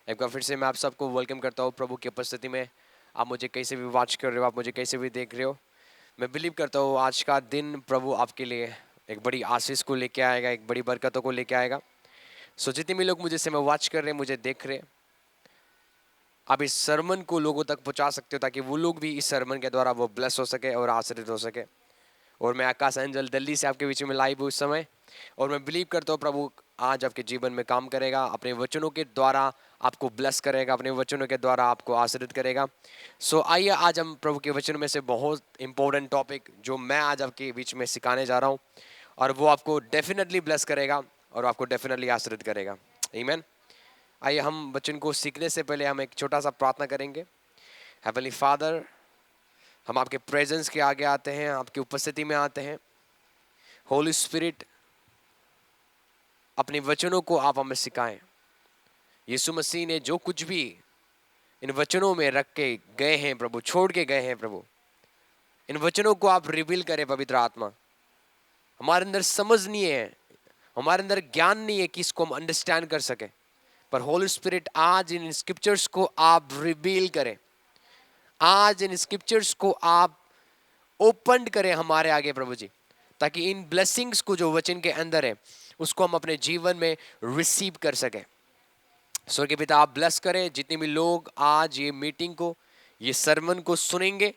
एक बार फिर से मैं आप सबको वेलकम करता हूँ प्रभु की उपस्थिति में। आप मुझे कैसे भी वॉच कर रहे हो, आप मुझे कैसे भी देख रहे हो, मैं बिलीव करता हूँ आज का दिन प्रभु आपके लिए एक बड़ी आशीष को लेके आएगा, एक बड़ी बरकतों को लेके आएगा। सो जितने भी लोग मुझे समय वॉच कर रहे हैं, मुझे देख रहे हैं, आप इस सरमन को लोगों तक पहुंचा सकते हो ताकि वो लोग भी इस सरमन के द्वारा वो ब्लेस हो सके और आशीर्वादित हो सके। और मैं आकाश एंजल दिल्ली से आपके बीच में लाइव हूँ इस समय, और मैं बिलीव करता हूँ प्रभु आज आपके जीवन में काम करेगा, अपने वचनों के द्वारा आपको ब्लेस करेगा, अपने वचनों के द्वारा आपको आशीर्वादित करेगा। सो आइए आज हम प्रभु के वचन में से बहुत इंपॉर्टेंट टॉपिक जो मैं आज आपके बीच में सिखाने जा रहा हूँ, और वो आपको डेफिनेटली ब्लेस करेगा और आपको डेफिनेटली आशीर्वादित करेगा। आमीन। आइए हम वचन को सीखने से पहले हम एक छोटा सा प्रार्थना करेंगे। हेवनली फादर, हम आपके प्रेजेंस के आगे आते हैं, आपकी उपस्थिति में आते हैं। होली स्पिरिट, अपने वचनों को आप हमें सिखाएं। यीशु मसीह ने जो कुछ भी इन वचनों में रख के गए हैं प्रभु, छोड़ के गए हैं प्रभु, इन वचनों को आप रिवील करें पवित्र आत्मा। हमारे अंदर समझ नहीं है, हमारे अंदर ज्ञान नहीं है कि इसको हम अंडरस्टैंड कर सके, पर होली स्पिरिट आज इन स्क्रिप्चर्स को आप रिवील करें, आज इन स्क्रिप्चर्स को आप ओपन करें हमारे आगे प्रभु जी, ताकि इन ब्लेसिंग्स को जो वचन के अंदर है उसको हम अपने जीवन में रिसीव कर सकें। स्वर्ग के पिता, आप ब्लेस करें जितने भी लोग आज ये मीटिंग को, ये सरमन को सुनेंगे,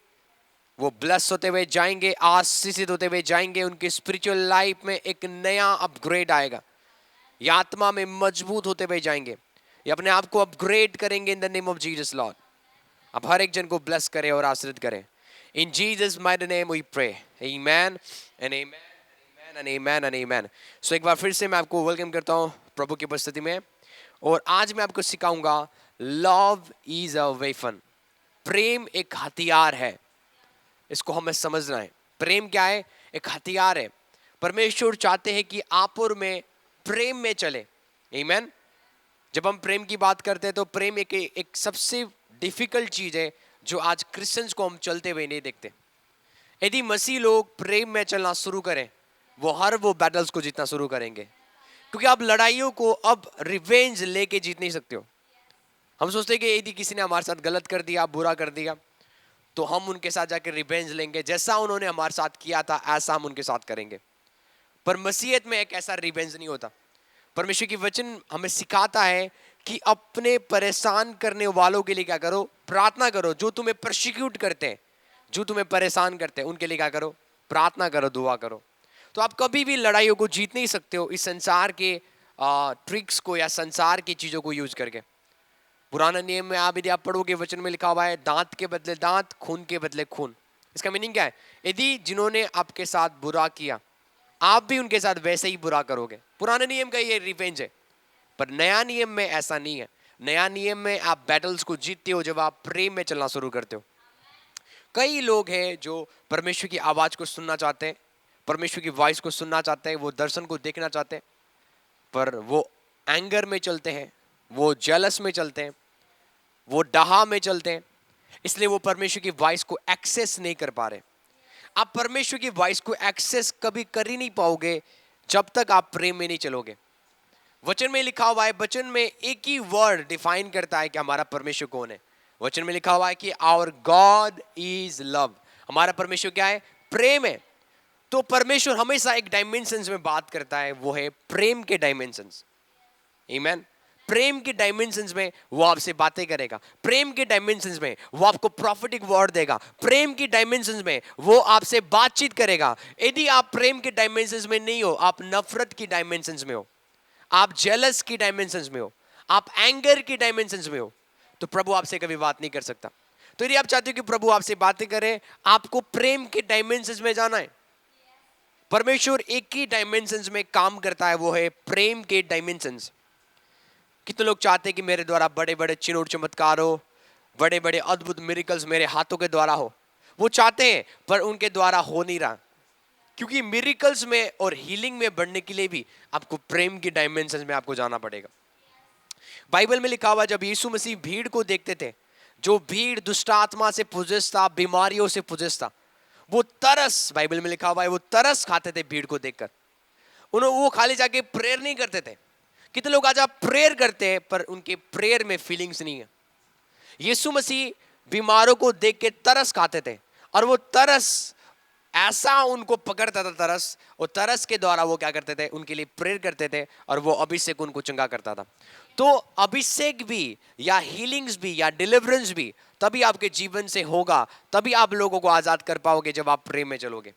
वो ब्लेस होते हुए जाएंगे, आशीषित होते हुए जाएंगे। उनकी स्पिरिचुअल लाइफ में एक नया अपग्रेड आएगा, ये आत्मा में मजबूत होते हुए जाएंगे, ये अपने आप को अपग्रेड करेंगे in the name of Jesus Lord. आप हर एक जन को ब्लेस करें और आशीर्वाद करें। In Jesus mighty name we pray, amen and amen and amen and amen. So एक बार फिर से मैं आपको वेलकम करता हूँ प्रभु की उपस्थिति में, और आज मैं आपको सिखाऊंगा लव इज अ वेपन। प्रेम एक हथियार है, इसको हमें समझना है। प्रेम क्या है? एक हथियार है। परमेश्वर चाहते हैं कि आप और मैं प्रेम में चले। आमीन। जब हम प्रेम की बात करते हैं तो प्रेम एक सबसे डिफिकल्ट चीज है जो आज क्रिश्चियंस को हम चलते हुए नहीं देखते। यदि मसीह लोग प्रेम में चलना शुरू करें, वो बैटल्स को जीतना शुरू करेंगे, क्योंकि आप लड़ाइयों को अब रिवेंज लेके जीत नहीं सकते हो। हम सोचते हैं कि यदि किसी ने हमारे साथ गलत कर दिया, बुरा कर दिया, तो हम उनके साथ जाकर रिवेंज लेंगे, जैसा उन्होंने हमारे साथ किया था ऐसा हम उनके साथ करेंगे। पर मसीहत में एक ऐसा रिवेंज नहीं होता। परमेश्वर की वचन हमें सिखाता है कि अपने परेशान करने वालों के लिए क्या करो? प्रार्थना करो। जो तुम्हें प्रोसिक्यूट करते हैं, जो तुम्हें परेशान करते हैं, उनके लिए क्या करो? प्रार्थना करो, दुआ करो। तो आप कभी भी लड़ाइयों को जीत नहीं सकते हो इस संसार के ट्रिक्स को या संसार की चीजों को यूज करके। पुराना नियम में आप यदि आप पढ़ोगे, वचन में लिखा हुआ है, दांत के बदले दांत, खून के बदले खून। इसका मीनिंग क्या है? यदि जिन्होंने आपके साथ बुरा किया, आप भी उनके साथ वैसे ही बुरा करोगे। पुराने नियम का ये रिवेंज है। पर नया नियम में ऐसा नहीं है। नया नियम में आप बैटल्स को जीतते हो जब आप प्रेम में चलना शुरू करते हो। कई लोग हैं जो परमेश्वर की आवाज को सुनना चाहते हैं, परमेश्वर की वॉइस को सुनना चाहते हैं, वो दर्शन को देखना चाहते हैं, पर वो एंगर में चलते हैं, वो जेलस में चलते हैं, वो डहा में चलते हैं, इसलिए वो परमेश्वर की वॉइस को एक्सेस नहीं कर पा रहे। आप परमेश्वर की वॉइस को एक्सेस कभी कर ही नहीं पाओगे जब तक आप प्रेम में नहीं चलोगे। वचन में लिखा हुआ है, वचन में एक ही वर्ड डिफाइन करता है कि हमारा परमेश्वर कौन है। वचन में लिखा हुआ है कि आवर गॉड इज लव। हमारा परमेश्वर क्या है? प्रेम है। तो परमेश्वर हमेशा एक डायमेंशंस में बात करता है, वो है प्रेम के डायमेंशंस। आमीन। प्रेम के डायमेंशंस में वो आपसे बातें करेगा, प्रेम के डायमेंशंस में वो आपको प्रॉफिटिक वर्ड देगा, प्रेम की डायमेंशंस में वो आपसे बातचीत करेगा। यदि आप प्रेम के डायमेंशंस में नहीं हो, आप नफरत की डायमेंशंस में हो, आप जेलस की डायमेंशंस में हो, आप एंगर की डायमेंशंस में हो, तो प्रभु आपसे कभी बात नहीं कर सकता। तो यदि आप चाहते हो कि प्रभु आपसे बातें करें, आपको प्रेम के डायमेंशंस में जाना है। परमेश्वर एक ही डायमेंशंस में काम करता है, वो है प्रेम के डायमेंशंस। कितने लोग चाहते हैं कि मेरे द्वारा बड़े बड़े चिन्ह और चमत्कार हो, बड़े बड़े अद्भुत मिरेकल्स मेरे हाथों के द्वारा हो? वो चाहते हैं, पर उनके द्वारा हो नहीं रहा, क्योंकि मिरेकल्स में और हीलिंग में बढ़ने के लिए भी आपको प्रेम की डायमेंशंस में आपको जाना पड़ेगा। बाइबल में लिखा हुआ, जब यीशु मसीह भीड़ को देखते थे, जो भीड़ दुष्ट आत्मा से पुजिस था, बीमारियों से पुजिस था, वो तरस, बाइबल में लिखा हुआ है, वो तरस खाते थे भीड़ को देखकर। वो खाली जाके प्रेयर नहीं करते थे, कितने लोग आज आप प्रेयर करते हैं पर उनके प्रेयर में फीलिंग्स नहीं है। यीशु मसीह बीमारों को देख के तरस खाते थे और वो तरस ऐसा उनको पकड़ता था, तरस, और तरस के द्वारा वो क्या करते थे, उनके लिए प्रेयर करते थे और वो अभिषेक उनको चंगा करता था। तो अभिषेक भी या हीलिंग्स भी या डिलीवरेंस भी तभी आपके जीवन से होगा, तभी आप लोगों को आजाद कर पाओगे जब आप प्रेम में चलोगे।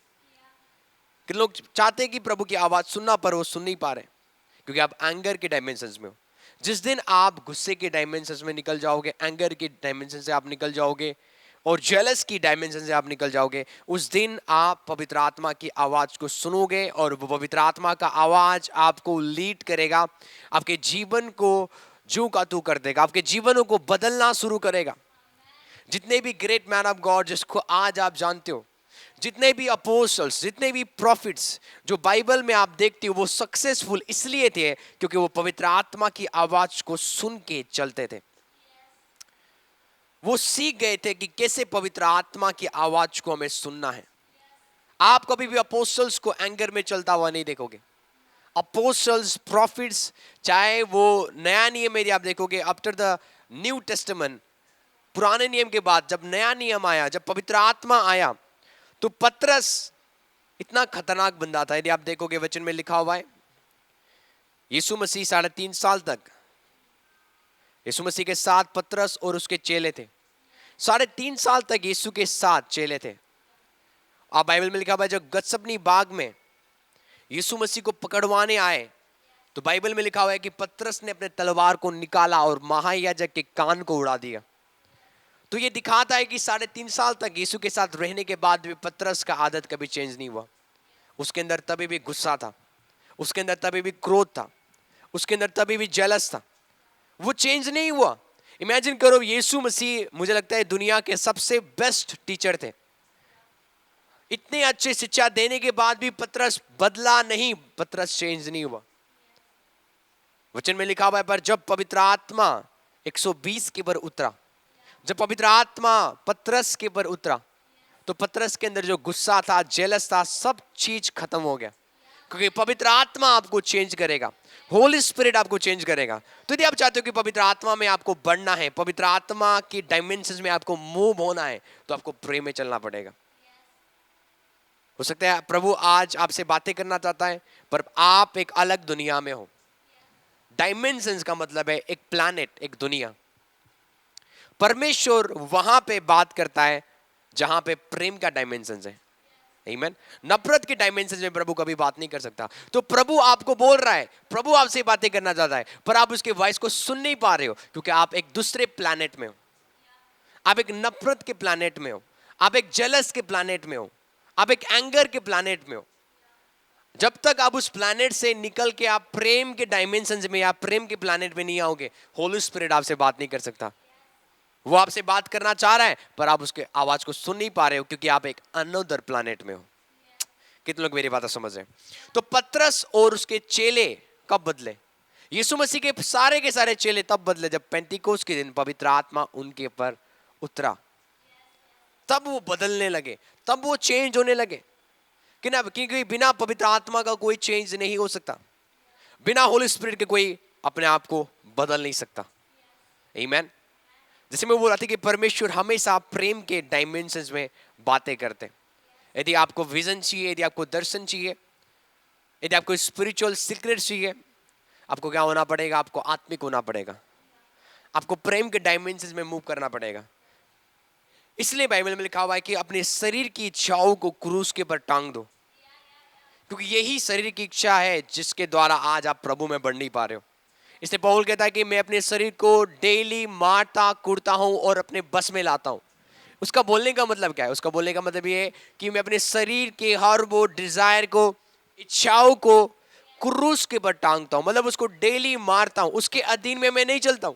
कि लोग चाहते हैं कि प्रभु की आवाज सुनना पर वो सुन नहीं पा रहे क्योंकि आप एंगर के डायमेंशंस में हो। जिस दिन आप गुस्से के डायमेंशंस में निकल जाओगे, एंगर के डायमेंशन से आप निकल जाओगे और जेलस की डायमेंशन से आप निकल जाओगे, उस दिन आप पवित्र आत्मा की आवाज को सुनोगे और वो पवित्र आत्मा का आवाज आपको लीड करेगा, आपके जीवन को जू का तू कर देगा, आपके जीवनों को बदलना शुरू करेगा। जितने भी ग्रेट मैन ऑफ गॉड जिसको आज आप जानते हो, जितने भी अपोस्टल्स, जितने भी प्रॉफिट्स जो बाइबल में आप देखते हो, वो सक्सेसफुल इसलिए थे क्योंकि वो पवित्र आत्मा की आवाज को सुन के चलते थे। वो सीख गए थे कि कैसे पवित्र आत्मा की आवाज को हमें सुनना है। आप कभी भी अपोस्टल्स को एंगर में चलता हुआ नहीं देखोगे। अपोस्टल्स, प्रॉफिट्स, चाहे वो नया नियम में आप देखोगे, आफ्टर द न्यू टेस्टामेंट, पुराने नियम के बाद जब नया नियम आया, जब पवित्र आत्मा आया, तो पतरस इतना खतरनाक बंदा था। यदि आप देखोगे वचन में लिखा हुआ है, यीशु मसीह 3.5 साल तक यीशु मसीह के साथ पतरस और उसके चेले थे। 3.5 साल तक यीशु के साथ चेले थे। आप बाइबल में लिखा हुआ है जब गत्समनी बाग में यीशु मसीह को पकड़वाने आए तो बाइबल में लिखा हुआ है कि पतरस ने अपने तलवार को निकाला और महायाजक के कान को उड़ा दिया। तो ये दिखाता है कि 3.5 साल तक यीशु के साथ रहने के बाद भी पतरस का आदत कभी चेंज नहीं हुआ। उसके अंदर तभी भी गुस्सा था, उसके अंदर तभी भी क्रोध था, उसके अंदर तभी भी जेलस था, वो चेंज नहीं हुआ। इमेजिन करो, यीशु मसीह मुझे लगता है दुनिया के सबसे बेस्ट टीचर थे। इतने अच्छे शिक्षा देने के बाद भी पतरस बदला नहीं, पतरस चेंज नहीं हुआ। वचन में लिखा हुआ है, पर जब पवित्र आत्मा 120 के ऊपर उतरा, जब पवित्र आत्मा पतरस के ऊपर उतरा, तो पतरस के अंदर जो गुस्सा था, जेलस था, सब चीज खत्म हो गया। क्योंकि पवित्र आत्मा आपको चेंज करेगा, होली स्पिरिट आपको चेंज करेगा। तो यदि आप चाहते हो कि पवित्र आत्मा में आपको बढ़ना है, पवित्र आत्मा की डायमेंशंस में आपको मूव होना है, तो आपको प्रेम में चलना पड़ेगा। हो सकता है प्रभु आज आपसे बातें करना चाहता है पर आप एक अलग दुनिया में हो। डायमेंशंस का मतलब है एक प्लैनेट, एक दुनिया। परमेश्वर वहां पे बात करता है जहां पे प्रेम का डायमेंशंस है। आमीन। नफरत के डायमेंशन में प्रभु कभी बात नहीं कर सकता। तो प्रभु आपको बोल रहा है, प्रभु आपसे बातें करना चाहता है, पर आप उसके वॉइस को सुन नहीं पा रहे हो क्योंकि आप एक दूसरे प्लैनेट में हो। आप एक नफरत के प्लैनेट में हो, आप एक जेलस के प्लैनेट में हो, आप एक एंगर के प्लैनेट में हो। जब तक आप उस प्लैनेट से निकल के आप प्रेम के डायमेंशन में या प्रेम के प्लैनेट में नहीं आओगे, होली स्पिरिट आपसे बात नहीं कर सकता। वो आपसे बात करना चाह रहा है पर आप उसके आवाज को सुन नहीं पा रहे हो क्योंकि आप एक अनदर प्लैनेट में हो। कितने लोग मेरी बात समझ रहे हैं? तो पतरस और उसके चेले कब बदले? यीशु मसीह के सारे चेले तब बदले जब पेंटिकोस के दिन पवित्र आत्मा उनके ऊपर उतरा। तब वो बदलने लगे, तब वो चेंज होने लगे। क्योंकि बिना पवित्र आत्मा का कोई चेंज नहीं हो सकता, बिना होली स्पिरिट के कोई अपने आप को बदल नहीं सकता। आमीन। जैसे मैं बोल रहा था कि परमेश्वर हमेशा प्रेम के डायमेंशंस में बातें करते हैं। यदि आपको विजन चाहिए, यदि आपको दर्शन चाहिए, यदि आपको स्पिरिचुअल सीक्रेट चाहिए, आपको क्या होना पड़ेगा? आपको आत्मिक होना पड़ेगा, आपको प्रेम के डायमेंशंस में मूव करना पड़ेगा। इसलिए बाइबल में लिखा हुआ है कि अपने शरीर की इच्छाओं को क्रूस के ऊपर टांग दो, क्योंकि यही शरीर की इच्छा है जिसके द्वारा आज आप प्रभु में बढ़ नहीं पा रहे हो। इसलिए पौल कहता है कि मैं अपने शरीर को डेली मारता कुड़ता हूं और अपने बस में लाता हूं। उसका बोलने का मतलब क्या है? उसका बोलने का मतलब ये है कि मैं अपने शरीर के हर वो डिजायर को, इच्छाओं को क्रूस के ऊपर टांगता हूं, मतलब उसको डेली मारता हूं। उसके अधीन में मैं नहीं चलता हूं।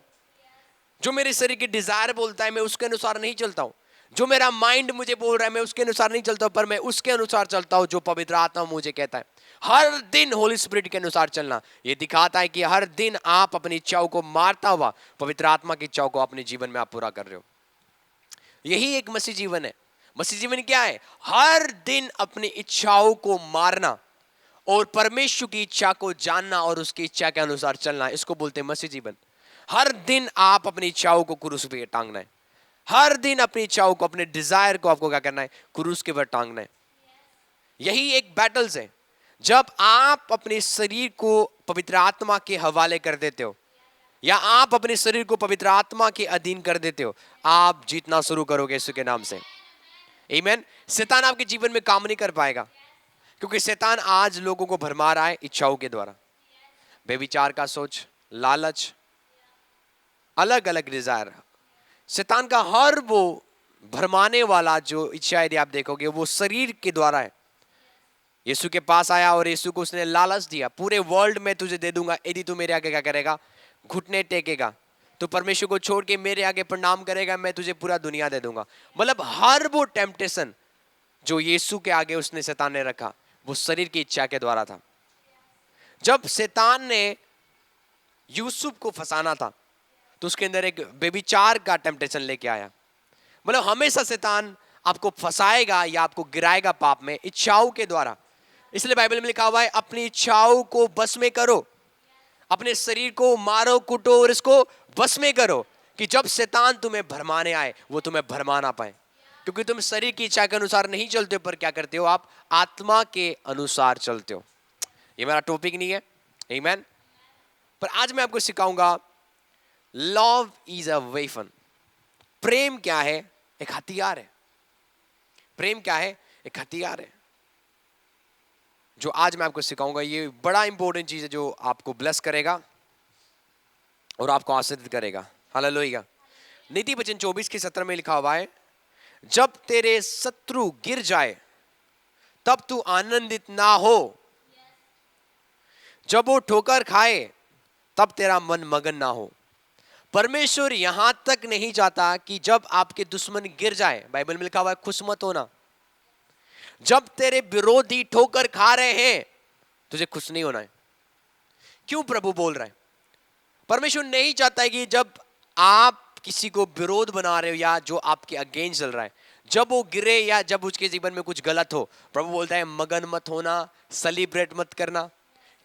जो मेरे शरीर की डिजायर बोलता है मैं उसके अनुसार नहीं चलता हूं। जो मेरा माइंड मुझे बोल रहा है मैं उसके अनुसार नहीं चलता हूं, पर मैं उसके अनुसार चलता हूं जो पवित्र आत्मा मुझे कहता है। हर दिन होली स्पिरिट के अनुसार चलना ये दिखाता है कि हर दिन आप अपनी इच्छाओं को मारता हुआ पवित्र आत्मा की इच्छाओं को अपने जीवन में आप पूरा कर रहे हो। यही एक मसीह जीवन है। मसीह जीवन क्या है? हर दिन अपनी इच्छाओं को मारना और परमेश्वर की इच्छा को जानना और उसकी इच्छा के अनुसार चलना, इसको बोलते हैं मसीह जीवन। हर दिन आप अपनी इच्छाओं को क्रूस पे टांगना है। हर दिन अपनी इच्छाओं को, अपने डिजायर को आपको क्या करना है? क्रूस के ऊपर टांगना है। यही एक बैटल्स है। जब आप अपने शरीर को पवित्र आत्मा के हवाले कर देते हो या आप अपने शरीर को पवित्र आत्मा के अधीन कर देते हो, आप जीतना शुरू करोगे यीशु के नाम से। आमीन। शैतान आपके जीवन में काम नहीं कर पाएगा, क्योंकि शैतान आज लोगों को भरमा रहा है इच्छाओं के द्वारा। बेविचार का सोच, लालच, अलग अलग डिजायर। शैतान का हर वो भरमाने वाला जो इच्छा यदि आप देखोगे वो शरीर के द्वारा है। यीशु के पास आया और यीशु को उसने लालच दिया, पूरे वर्ल्ड में तुझे दे दूंगा यदि तू मेरे आगे क्या करेगा? घुटने टेकेगा। तो परमेश्वर को छोड़ के मेरे आगे प्रणाम करेगा, मैं तुझे पूरा दुनिया दे दूंगा। मतलब हर वो टेम्पटेशन जो यीशु के आगे उसने शैतान ने रखा, वो शरीर की इच्छा के द्वारा था। जब शैतान ने यूसुफ को फंसाना था तो उसके अंदर एक बेविचार का टेम्पटेशन लेके आया। मतलब हमेशा शैतान आपको फंसाएगा या आपको गिराएगा पाप में इच्छाओं के द्वारा। इसलिए बाइबल में लिखा हुआ है, अपनी इच्छाओं को बस में करो, अपने शरीर को मारो कूटो और इसको बस में करो, कि जब शैतान तुम्हें भरमाने आए वो तुम्हें भरमा ना पाए। क्योंकि तुम शरीर की इच्छा के अनुसार नहीं चलते हो, पर क्या करते हो? आप आत्मा के अनुसार चलते हो। ये मेरा टॉपिक नहीं है, आमीन। पर आज मैं आपको सिखाऊंगा लव इज अ वेपन। प्रेम क्या है? एक हथियार है। प्रेम क्या है? एक हथियार है। जो आज मैं आपको सिखाऊंगा ये बड़ा इंपॉर्टेंट चीज है, जो आपको ब्लेस करेगा और आपको आशीर्वाद करेगा। हालेलुया। नीति वचन 24:17 में लिखा हुआ है, जब तेरे शत्रु गिर जाए तब तू आनंदित ना हो, जब वो ठोकर खाए तब तेरा मन मगन ना हो। परमेश्वर यहां तक नहीं चाहता कि जब आपके दुश्मन गिर जाए, बाइबल में लिखा हुआ है खुश मत होना। जब तेरे विरोधी ठोकर खा रहे हैं तुझे खुश नहीं होना है। क्यों प्रभु बोल रहा है? परमेश्वर नहीं चाहता है कि जब आप किसी को विरोध बना रहे हो या जो आपके अगेंस्ट चल रहा है, जब वो गिरे या जब उसके जीवन में कुछ गलत हो, प्रभु बोलता है मगन मत होना, सेलिब्रेट मत करना।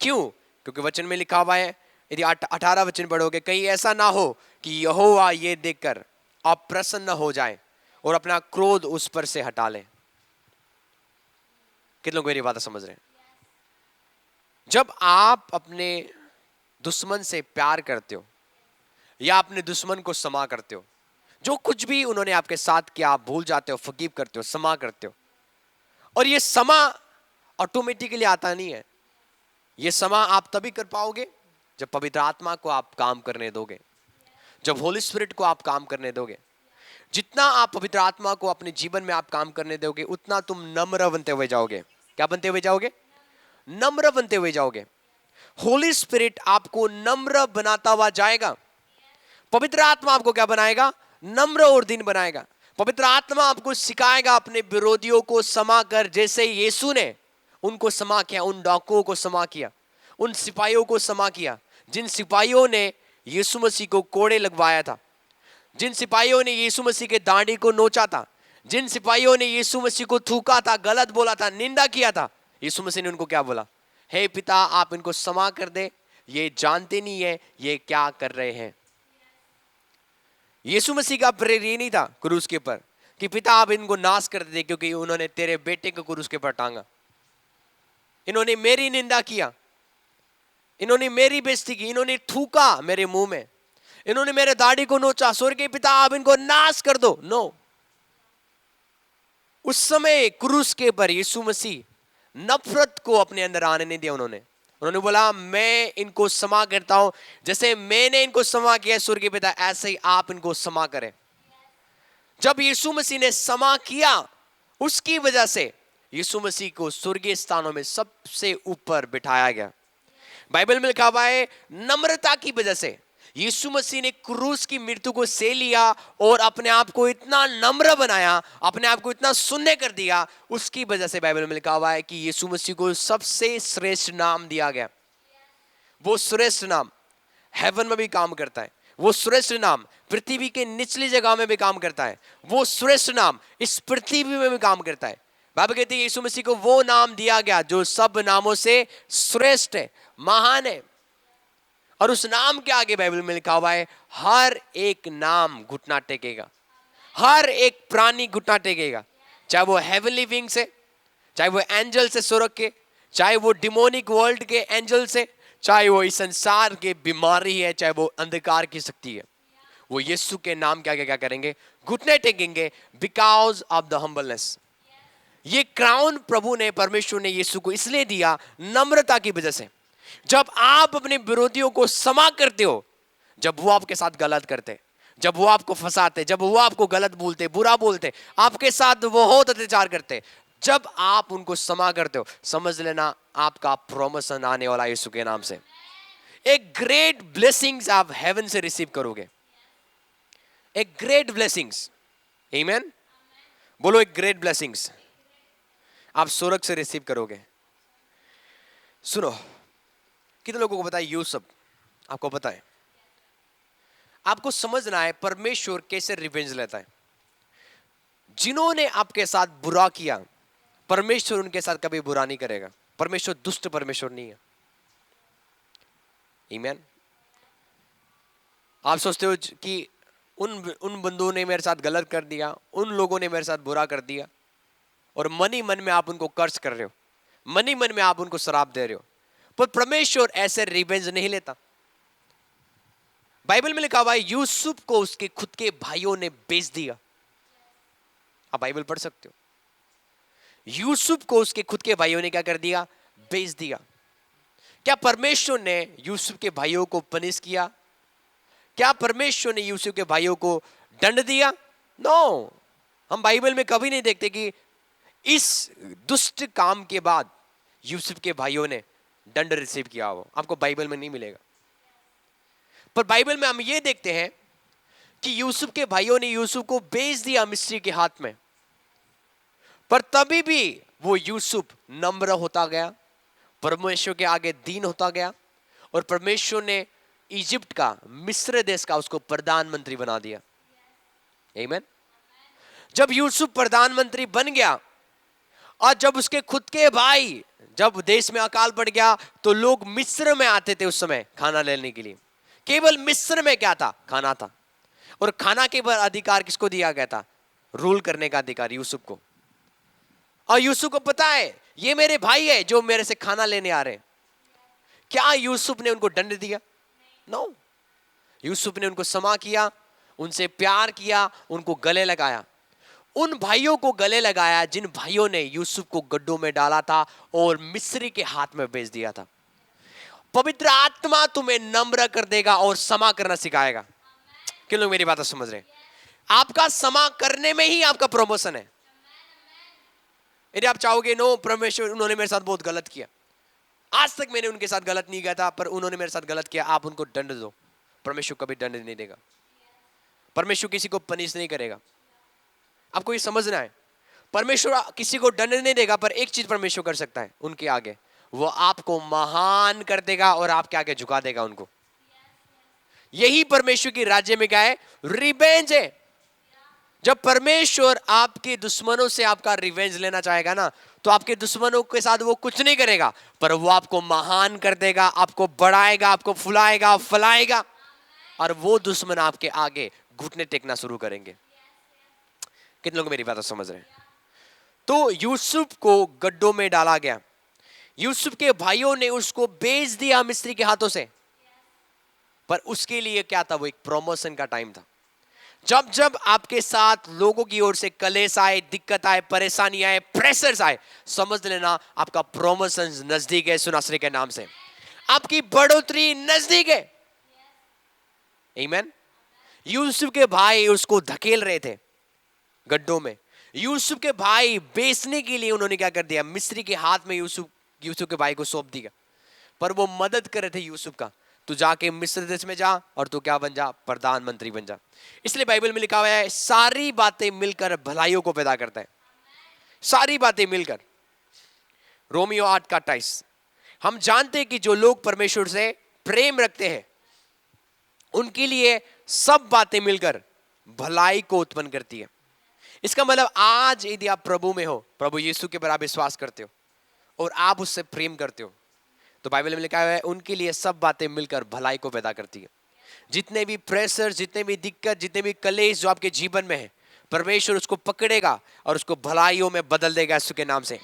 क्यों? क्योंकि वचन में लिखा हुआ है, यदि 18 वचन पढ़ोगे, कहीं ऐसा ना हो कि यहोवा ये देखकर अप्रसन्न हो जाए और अपना क्रोध उस पर से हटा ले। कितने लोग मेरी बात समझ रहे हैं? जब आप अपने दुश्मन से प्यार करते हो या अपने दुश्मन को क्षमा करते हो, जो कुछ भी उन्होंने आपके साथ किया आप भूल जाते हो, फॉरगिव करते हो, क्षमा करते हो। और ये क्षमा ऑटोमेटिकली आता नहीं है। ये क्षमा आप तभी कर पाओगे जब पवित्र आत्मा को आप काम करने दोगे, जब होली स्पिरिट को आप काम करने दोगे। जितना आप पवित्र आत्मा को अपने जीवन में आप काम करने दोगे, उतना तुम नम्र बनते हुए जाओगे। क्या बनते हुए जाओगे? नम्र बनते हुए जाओगे। होली स्पिरिट आपको नम्र बनाता हुआ जाएगा। पवित्र आत्मा आपको क्या बनाएगा? नम्र और दीन बनाएगा। पवित्र आत्मा आपको सिखाएगा अपने विरोधियों को क्षमा कर, जैसे यीशु ने उनको क्षमा किया, उन डाकुओं को क्षमा किया, उन सिपाहियों को क्षमा किया, जिन सिपाहियों ने यीशु मसीह को कोड़े लगवाया था, जिन सिपाहियों ने यीशु मसीह के दाढ़ी को नोचा था, जिन सिपाहियों ने यीशु मसीह को थूका था, गलत बोला था, निंदा किया था, यीशु मसीह ने उनको क्या बोला? हे पिता, आप इनको क्षमा कर दे, ये जानते नहीं है ये क्या कर रहे हैं। यीशु मसीह का प्रेयर ये नहीं था क्रूस के ऊपर कि पिता आप इनको नाश कर दे, क्योंकि उन्होंने तेरे बेटे को क्रूस के ऊपर टांगा, इन्होंने मेरी निंदा किया, इन्होंने मेरी बेइज्जती की, इन्होंने थूका मेरे मुंह में, इन्होंने मेरे दाढ़ी को नोचा, स्वर्गीय पिता आप इनको नाश कर दो। नो। उस समय क्रूस के ऊपर यीशु मसीह नफरत को अपने अंदर आने नहीं दिया। उन्होंने बोला मैं इनको क्षमा करता हूं, जैसे मैंने इनको क्षमा किया स्वर्गीय पिता, ऐसे ही आप इनको क्षमा करें। जब यीशु मसीह ने क्षमा किया, उसकी वजह से यीशु मसीह को स्वर्गीय स्थानों में सबसे ऊपर बिठाया गया। बाइबल में लिखा हुआ है नम्रता की वजह से यीशु मसीह ने क्रूस की मृत्यु को सह लिया और अपने आप को इतना नम्र बनाया, अपने आप को इतना शून्य कर दिया। उसकी वजह से बाइबल में लिखा हुआ है कि यीशु मसीह को सबसे श्रेष्ठ नाम दिया गया। वो श्रेष्ठ नाम हेवन में भी काम करता है, वो श्रेष्ठ नाम पृथ्वी के निचली जगह में भी काम करता है, वो श्रेष्ठ नाम इस पृथ्वी में भी काम करता है। बाइबल कहती है यीशु मसीह को वो नाम दिया गया जो सब नामों से श्रेष्ठ है, महान है। और उस नाम के आगे बाइबल में लिखा हुआ है हर एक नाम घुटना टेकेगा, हर एक प्राणी घुटना टेकेगा, चाहे वो हेवनली विंग से, चाहे वो एंजल से स्वर्ग के, चाहे वो डिमोनिक वर्ल्ड के एंजल से, चाहे वो इस संसार की बीमारी है, चाहे वो अंधकार की शक्ति है, वो यीशु के नाम के आगे क्या करेंगे? घुटने टेकेंगे, बिकॉज ऑफ द हम्बलनेस। ये क्राउन प्रभु ने, परमेश्वर ने यीशु को इसलिए दिया नम्रता की वजह से। जब आप अपने विरोधियों को क्षमा करते हो, जब वो आपके साथ गलत करते, जब वो आपको फंसाते, जब वो आपको गलत बोलते, बुरा बोलते, आपके साथ बहुत अत्याचार करते, जब आप उनको क्षमा करते हो, समझ लेना आपका प्रमोशन आने वाला यीशु के नाम से। एक ग्रेट ब्लेसिंग्स आप हेवन से रिसीव करोगे, एक ग्रेट ब्लेसिंग्स। आमीन। बोलो एक ग्रेट ब्लेसिंग्स आप स्वर्ग से रिसीव करोगे। सुनो, कितने लोगों को पता है यूसुफ? आपको पता है? आपको समझना है परमेश्वर कैसे रिवेंज लेता है। जिन्होंने आपके साथ बुरा किया, परमेश्वर उनके साथ कभी बुरा नहीं करेगा। परमेश्वर दुष्ट परमेश्वर नहीं है। आमीन। आप सोचते हो कि उन बंदों ने मेरे साथ गलत कर दिया, उन लोगों ने मेरे साथ बुरा कर दिया, और मन ही मन में आप उनको कर्ज कर रहे हो, मन ही मन में आप उनको श्राप दे रहे हो, पर परमेश्वर ऐसे रिवेंज नहीं लेता। बाइबल में लिखा हुआ है यूसुफ को उसके खुद के भाइयों ने बेच दिया। आप बाइबल पढ़ सकते हो। यूसुफ को उसके खुद के भाइयों ने क्या कर दिया? बेच दिया। क्या परमेश्वर ने यूसुफ के भाइयों को पनिश किया? क्या परमेश्वर ने यूसुफ के भाइयों को दंड दिया? नो। हम बाइबल में कभी नहीं देखते कि इस दुष्ट काम के बाद यूसुफ के भाइयों ने दंड रिसीव किया हो। आपको बाइबल में नहीं मिलेगा। पर बाइबल में हम ये देखते हैं कि यूसुफ के भाइयों ने यूसुफ को बेच दिया मिस्री के हाथ में, पर तभी भी वो यूसुफ नम्र होता गया, परमेश्वर के आगे दीन होता गया, और परमेश्वर ने इजिप्ट का, मिस्र देश का उसको प्रधानमंत्री बना दिया। आमीन। जब यूसुफ प्रधानमंत्री बन गया और जब उसके खुद के भाई, जब देश में अकाल पड़ गया तो लोग मिस्र में आते थे उस समय खाना लेने के लिए। केवल मिस्र में क्या था? खाना था। और खाना के पर अधिकार किसको दिया गया था? रूल करने का अधिकार यूसुफ को। और यूसुफ को पता है ये मेरे भाई है जो मेरे से खाना लेने आ रहे हैं। क्या यूसुफ ने उनको दंड दिया? नो। यूसुफ ने उनको क्षमा किया, उनसे प्यार किया, उनको गले लगाया। उन भाइयों को गले लगाया जिन भाइयों ने यूसुफ को गड्ढों में डाला था और मिस्री के हाथ में बेच दिया था। पवित्र आत्मा तुम्हें नम्र कर देगा और क्षमा करना सिखाएगा। किन लोग मेरी बात समझ रहे हैं? आपका क्षमा करने में ही आपका प्रमोशन है। यदि आप चाहोगे नो परमेश्वर उन्होंने मेरे साथ बहुत गलत किया, आज तक मैंने उनके साथ गलत नहीं किया था पर उन्होंने मेरे साथ गलत किया, आप उनको दंड दो। परमेश्वर कभी दंड नहीं देगा। परमेश्वर किसी को पनिश नहीं करेगा। आपको ये समझना है, परमेश्वर किसी को दंड नहीं देगा, पर एक चीज परमेश्वर कर सकता है उनके आगे, वो आपको महान कर देगा और आपके आगे झुका देगा उनको। यही परमेश्वर की राज्य में क्या है? रिवेंज है। जब परमेश्वर आपके दुश्मनों से आपका रिवेंज लेना चाहेगा ना, तो आपके दुश्मनों के साथ वो कुछ नहीं करेगा, पर वो आपको महान कर देगा, आपको बढ़ाएगा, आपको फुलाएगा, फैलाएगा, और वो दुश्मन आपके आगे घुटने टेकना शुरू करेंगे। कितने लोग मेरी बात समझ रहे हैं? तो यूसुफ को गड्ढों में डाला गया। यूसुफ के भाइयों ने उसको बेच दिया मिस्री के हाथों से, पर उसके लिए क्या था? वो एक प्रमोशन का टाइम था। जब जब आपके साथ लोगों की ओर से कलेश आए, दिक्कत आए, परेशानी आए, प्रेशर्स आए, समझ लेना आपका प्रमोशन नजदीक है। सुनासरे के नाम से आपकी बढ़ोतरी नजदीक है। आमीन। यूसुफ के भाई उसको धकेल रहे थे गड्ढों में। यूसुफ के भाई बेचने के लिए उन्होंने क्या कर दिया? मिस्री के हाथ में यूसुफ के भाई को सौंप दिया, पर वो मदद कर रहे थे यूसुफ का। तू जाके मिस्र देश में जा और तू क्या बन जा? प्रधानमंत्री बन जा। इसलिए बाइबल में लिखा हुआ है सारी बातें मिलकर भलाइयों को पैदा करता है। सारी बातें मिलकर। रोमियो 8:28। हम जानते हैं कि जो लोग परमेश्वर से प्रेम रखते हैं उनके लिए सब बातें मिलकर भलाई को उत्पन्न करती है। इसका मतलब आज यदि आप प्रभु में हो, प्रभु यीशु के ऊपर आप विश्वास करते हो और आप उससे प्रेम करते हो, तो बाइबल में लिखा है उनके लिए सब बातें मिलकर भलाई को पैदा करती है। जितने भी प्रेशर, जितने भी दिक्कत, जितने भी कलेश जो आपके जीवन में है, परमेश्वर उसको पकड़ेगा और उसको भलाइयों में बदल देगा यीशु के नाम से।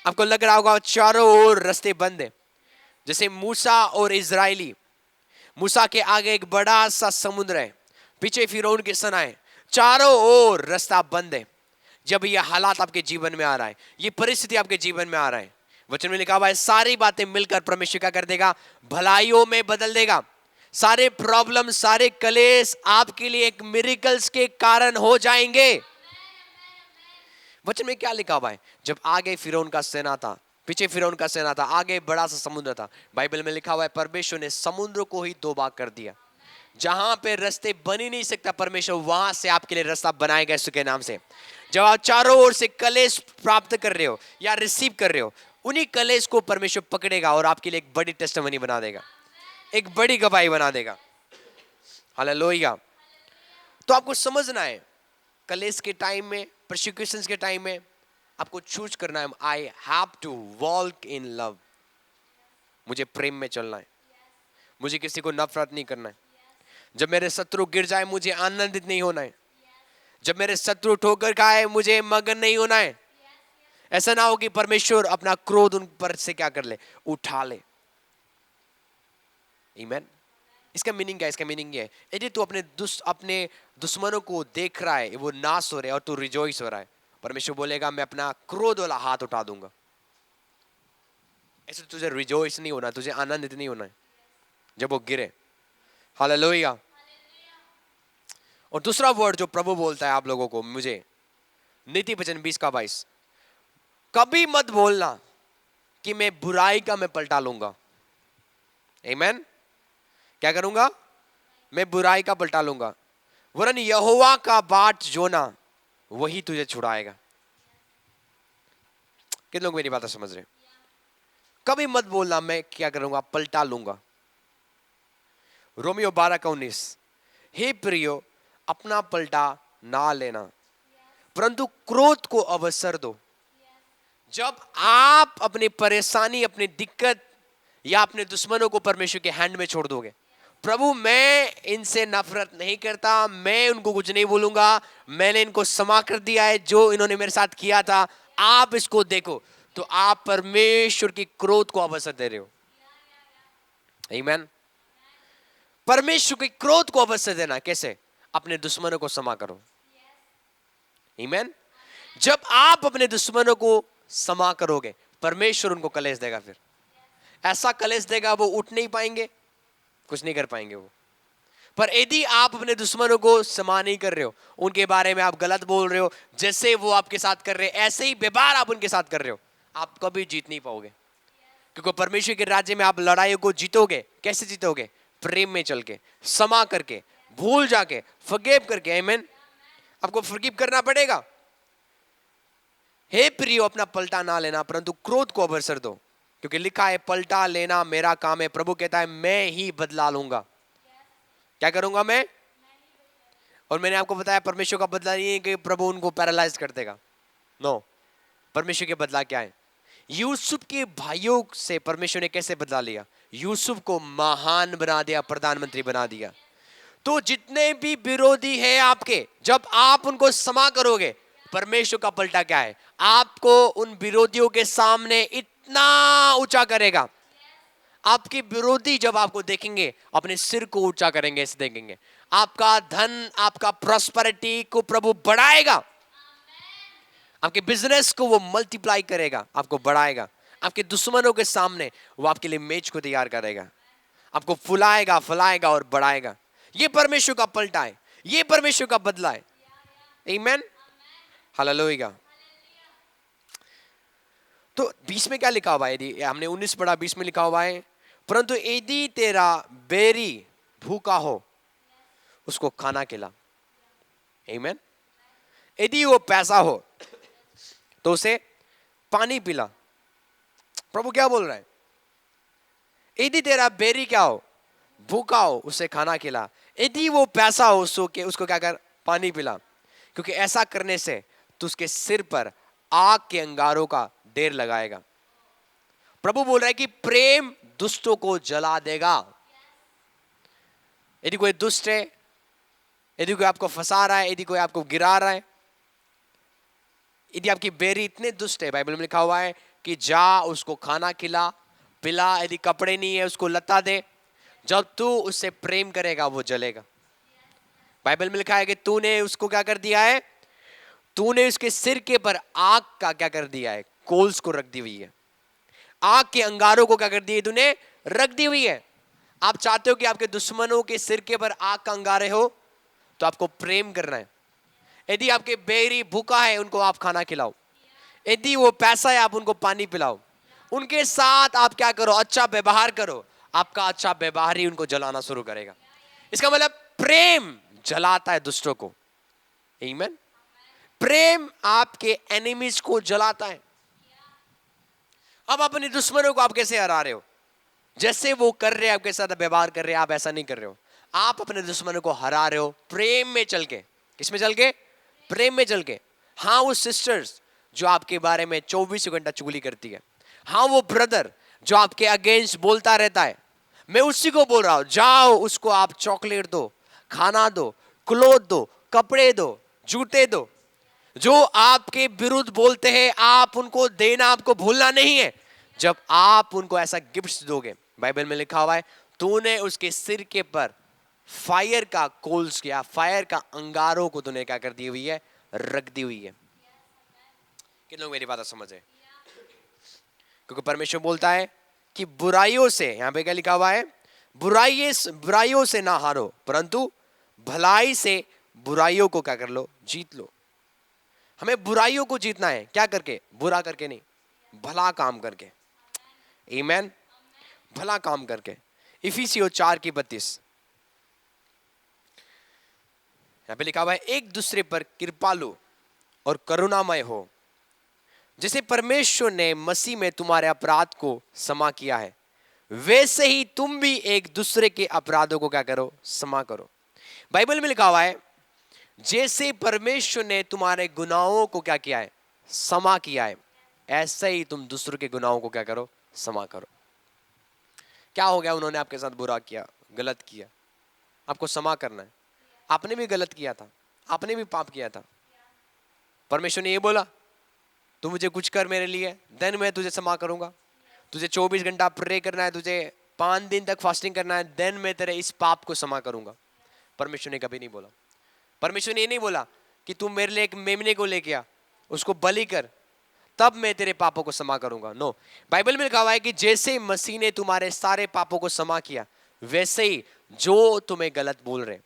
आपको लग रहा होगा चारों ओर रास्ते बंद है, जैसे मूसा और इजराइली, मूसा के आगे एक बड़ा सा समुद्र है, पीछे फिरौन के सेना है, चारों ओर रास्ता बंद है। जब ये हालात आपके जीवन में आ रहा है, ये परिस्थिति आपके जीवन में आ रहा है, वचन में लिखा हुआ है सारी बातें मिलकर परमेश्वर क्या कर देगा, भलाइयों में बदल देगा। सारे प्रॉब्लम, सारे कलेश आपके लिए एक मिरेकल्स के कारण हो जाएंगे। वचन में क्या लिखा हुआ है, जब आगे फिरौन का सेना था, पीछे फिरौन का सेना था, आगे बड़ा सा समुद्र था, बाइबल में लिखा हुआ है परमेश्वर ने समुद्र को ही दो भाग कर दिया। जहां पे रास्ते बन ही नहीं सकता, परमेश्वर वहां से आपके लिए रास्ता बनाएगा यीशु के नाम से। जब आप चारों ओर से कलेश प्राप्त कर रहे हो या रिसीव कर रहे हो, उन्हीं कलेश को परमेश्वर पकड़ेगा और आपके लिए एक बड़ी टेस्टिमनी बना देगा, एक बड़ी गवाही बना देगा। हालेलुया। तो आपको समझना है, कलेश के टाइम में, परसिक्यूशंस के टाइम में आपको चूज करना है, I have to walk in love. मुझे प्रेम में चलना है, मुझे किसी को नफरत नहीं करना है। जब मेरे शत्रु गिर जाए मुझे आनंदित नहीं होना है, जब मेरे शत्रु ठोकर खाए मुझे मगन नहीं होना है। ऐसा ना हो कि परमेश्वर अपना क्रोध उन पर से क्या कर ले, उठा ले। आमीन। इसका मीनिंग क्या है? इसका मीनिंग ये है, यदि तू अपने दुश्मनों को देख रहा है, वो नाश हो रहे हैं और तू रिजॉइस हो रहा है, परमेश्वर बोलेगा मैं अपना क्रोध वाला हाथ उठा दूंगा। ऐसे तुझे रिजॉइस नहीं होना, तुझे आनंदित नहीं होना है जब वो गिरे। हालेलुया। और दूसरा वर्ड जो प्रभु बोलता है आप लोगों को, मुझे, नीति वचन 20:22, कभी मत बोलना कि मैं बुराई का मैं पलटा लूंगा। आमीन। क्या करूंगा? मैं बुराई का पलटा लूंगा, वरन यहोवा का बाट जोना वही तुझे छुड़ाएगा। कितने लोग मेरी बात समझ रहे? कभी मत बोलना मैं क्या करूंगा, पलटा लूंगा। रोमियो 12:19, हे प्रियो अपना पलटा ना लेना परंतु क्रोध को अवसर दो। जब आप अपनी परेशानी, अपनी दिक्कत या अपने दुश्मनों को परमेश्वर के हैंड में छोड़ दोगे, प्रभु मैं इनसे नफरत नहीं करता, मैं उनको कुछ नहीं बोलूंगा, मैंने इनको क्षमा कर दिया है, जो इन्होंने मेरे साथ किया था आप इसको देखो, तो आप परमेश्वर की क्रोध को अवसर दे रहे हो। आमीन। परमेश्वर के क्रोध को अवसर देना कैसे? अपने दुश्मनों को क्षमा करो। आमीन। जब आप अपने दुश्मनों को क्षमा करोगे, परमेश्वर उनको कलेश देगा, फिर ऐसा कलेश देगा वो उठ नहीं पाएंगे, कुछ नहीं कर पाएंगे वो। पर यदि आप अपने दुश्मनों को क्षमा नहीं कर रहे हो, उनके बारे में आप गलत बोल रहे हो, जैसे वो आपके साथ कर रहे हैं ऐसे ही व्यवहार आप उनके साथ कर रहे हो, आप कभी जीत नहीं पाओगे। क्योंकि परमेश्वर के राज्य में आप लड़ाई को जीतोगे, कैसे जीतोगे? प्रेम में चल के, क्षमा करके, भूल जाके, फॉरगिव करके। आमीन। आपको फॉरगिव करना पड़ेगा। हे प्रियो अपना पलटा ना लेना परंतु क्रोध को अवसर दो, क्योंकि लिखा है पलटा लेना मेरा काम है। प्रभु कहता है मैं ही बदला लूंगा। क्या करूंगा मैं? और मैंने आपको बताया परमेश्वर का बदला नहीं है कि प्रभु उनको पैरालाइज कर देगा। नो, परमेश्वर के बदला क्या है? यूसुफ के भाइयों से परमेश्वर ने कैसे बदला लिया? यूसुफ को महान बना दिया, प्रधानमंत्री बना दिया। तो जितने भी विरोधी हैं आपके, जब आप उनको क्षमा करोगे, परमेश्वर का पलटा क्या है? आपको उन विरोधियों के सामने इतना ऊंचा करेगा, आपके विरोधी जब आपको देखेंगे अपने सिर को ऊंचा करेंगे, ऐसे देखेंगे। आपका धन, आपका प्रॉस्पेरिटी को प्रभु बढ़ाएगा, आपके बिजनेस को वो मल्टीप्लाई करेगा, आपको बढ़ाएगा। आपके दुश्मनों के सामने वो आपके लिए मेज को तैयार करेगा, आपको फुलाएगा, फैलाएगा और बढ़ाएगा। ये परमेश्वर का पलटा है, ये परमेश्वर का बदला है। आमीन। हालेलुया। तो 20 में क्या लिखा हुआ है? यदि हमने 19 पढ़ा, 20 में लिखा हुआ है परंतु यदि तेरा बैरी भूखा हो उसको खाना खिला। आमीन। यदि वो पैसा हो तो उसे पानी पिला। प्रभु क्या बोल रहा है? यदि तेरा बैरी क्या हो, भूखा हो, उसे खाना खिला। यदि वो पैसा हो उसको क्या कर? पानी पिला। क्योंकि ऐसा करने से तू उसके सिर पर आग के अंगारों का ढेर लगाएगा। प्रभु बोल रहा है कि प्रेम दुष्टों को जला देगा। यदि कोई दुष्ट है, यदि कोई आपको फंसा रहा है, यदि कोई आपको गिरा रहा है, यदि आपकी बेरी इतने दुष्ट है, बाइबल में लिखा हुआ है कि जा उसको खाना खिला पिला, यदि कपड़े नहीं है उसको लता दे। जब तू उससे प्रेम करेगा वो जलेगा। बाइबल में लिखा है कि तूने उसको क्या कर दिया है, तूने उसके सिर के पर आग का क्या कर दिया है, कोल्स को रख दी हुई है। आग के अंगारों को क्या कर दिया तूने, रख दी हुई है। आप चाहते हो कि आपके दुश्मनों के सिर के पर आग का अंगारे हो, तो आपको प्रेम करना है। यदि आपके बैरी भूखा है उनको आप खाना खिलाओ, यदि वो पैसा है आप उनको पानी पिलाओ, उनके साथ आप क्या करो, अच्छा व्यवहार करो। आपका अच्छा व्यवहार ही उनको जलाना शुरू करेगा। इसका मतलब प्रेम जलाता है दुष्टों को। आमीन। प्रेम आपके एनिमीज को जलाता है। अब अपने दुश्मनों को आप कैसे हरा रहे हो, जैसे वो कर रहे हैं आपके साथ व्यवहार कर रहे हैं, आप ऐसा नहीं कर रहे हो। आप अपने दुश्मनों को हरा रहे हो प्रेम में चल के। किसमें चल के, प्रेम में चल के। हाँ वो सिस्टर्स जो आपके बारे में 24 घंटा चुगली करती है, हाँ वो ब्रदर जो आपके अगेंस्ट बोलता रहता है, मैं उसी को बोल रहा हूं, जाओ उसको आप चॉकलेट दो, खाना दो, क्लोथ दो, कपड़े दो, जूते दो। जो आपके विरुद्ध बोलते हैं आप उनको देना, आपको भूलना नहीं है। जब आप उनको ऐसा गिफ्ट्स दोगे, बाइबल में लिखा हुआ है तूने उसके सिर के पर फायर का कोल्स किया, फायर का अंगारों को तूने क्या कर दी हुई है, रख दी हुई है। कितने लोग मेरी बात समझ है? क्योंकि परमेश्वर बोलता है कि बुराइयों से, यहां पे क्या लिखा हुआ है, बुराइयों से ना हारो परंतु भलाई से बुराइयों को क्या कर लो, जीत लो। हमें बुराइयों को जीतना है, क्या करके, बुरा करके नहीं, भला काम करके। आमीन। भला काम करके। इफिसियों 4:32 यहां पे लिखा हुआ है एक दूसरे पर कृपालु और करुणामय हो, जैसे परमेश्वर ने मसीह में तुम्हारे अपराध को क्षमा किया है, वैसे ही तुम भी एक दूसरे के अपराधों को क्या करो, क्षमा करो। बाइबल में लिखा हुआ है जैसे परमेश्वर ने तुम्हारे गुनाहों को क्या किया है, क्षमा किया है, ऐसे ही तुम दूसरों के गुनाहों को क्या करो, क्षमा करो। क्या हो गया, उन्होंने आपके साथ बुरा किया, गलत किया, आपको क्षमा करना है। आपने भी गलत किया था, आपने भी पाप किया था। परमेश्वर ने ये बोला तू मुझे कुछ कर मेरे लिए, देन मैं तुझे क्षमा करूंगा। तुझे 24 घंटा प्रे करना है, तुझे 5 दिन तक फास्टिंग करना है, देन मैं तेरे इस पाप को क्षमा करूंगा। परमेश्वर ने कभी नहीं बोला। परमेश्वर ने ये नहीं बोला कि तू मेरे लिए एक मेमने को लेके आ, उसको बलि कर, तब मैं तेरे पापों को क्षमा करूंगा। नो, बाइबल में लिखा हुआ है कि जैसे मसीह ने तुम्हारे सारे पापों को क्षमा किया, वैसे ही जो तुम्हें गलत बोल रहे,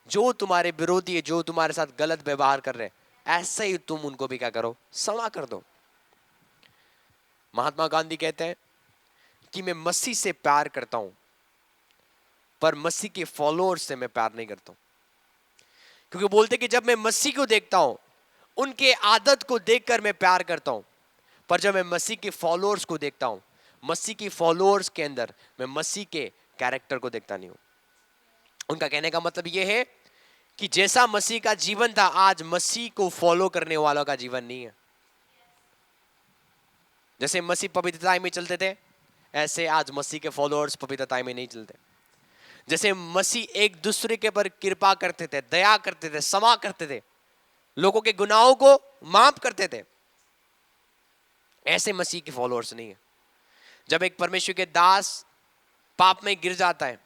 जो तुम्हारे विरोधी है, जो तुम्हारे साथ गलत व्यवहार कर रहे, ऐसे ही तुम उनको भी क्या करो, क्षमा कर दो। महात्मा गांधी कहते हैं कि मैं मसीह से प्यार करता हूं पर मसीह के फॉलोअर्स से मैं प्यार नहीं करता हूं। क्योंकि बोलते कि जब मैं मसीह को देखता हूं, उनके आदत को देखकर मैं प्यार करता हूं, पर जब मैं मसीह के फॉलोअर्स को देखता हूं, मसीह के फॉलोअर्स के अंदर मैं मसीह के कैरेक्टर को देखता नहीं हूं। उनका कहने का मतलब यह है कि जैसा मसीह का जीवन था, आज मसीह को फॉलो करने वालों का जीवन नहीं है। जैसे मसीह पवित्रता में चलते थे, ऐसे आज मसीह के फॉलोअर्स पवित्रता में नहीं चलते। जैसे मसीह एक दूसरे के पर कृपा करते थे, दया करते थे, क्षमा करते थे, लोगों के गुनाहों को माफ करते थे, ऐसे मसीह के फॉलोअर्स नहीं है। जब एक परमेश्वर के दास पाप में गिर जाता है,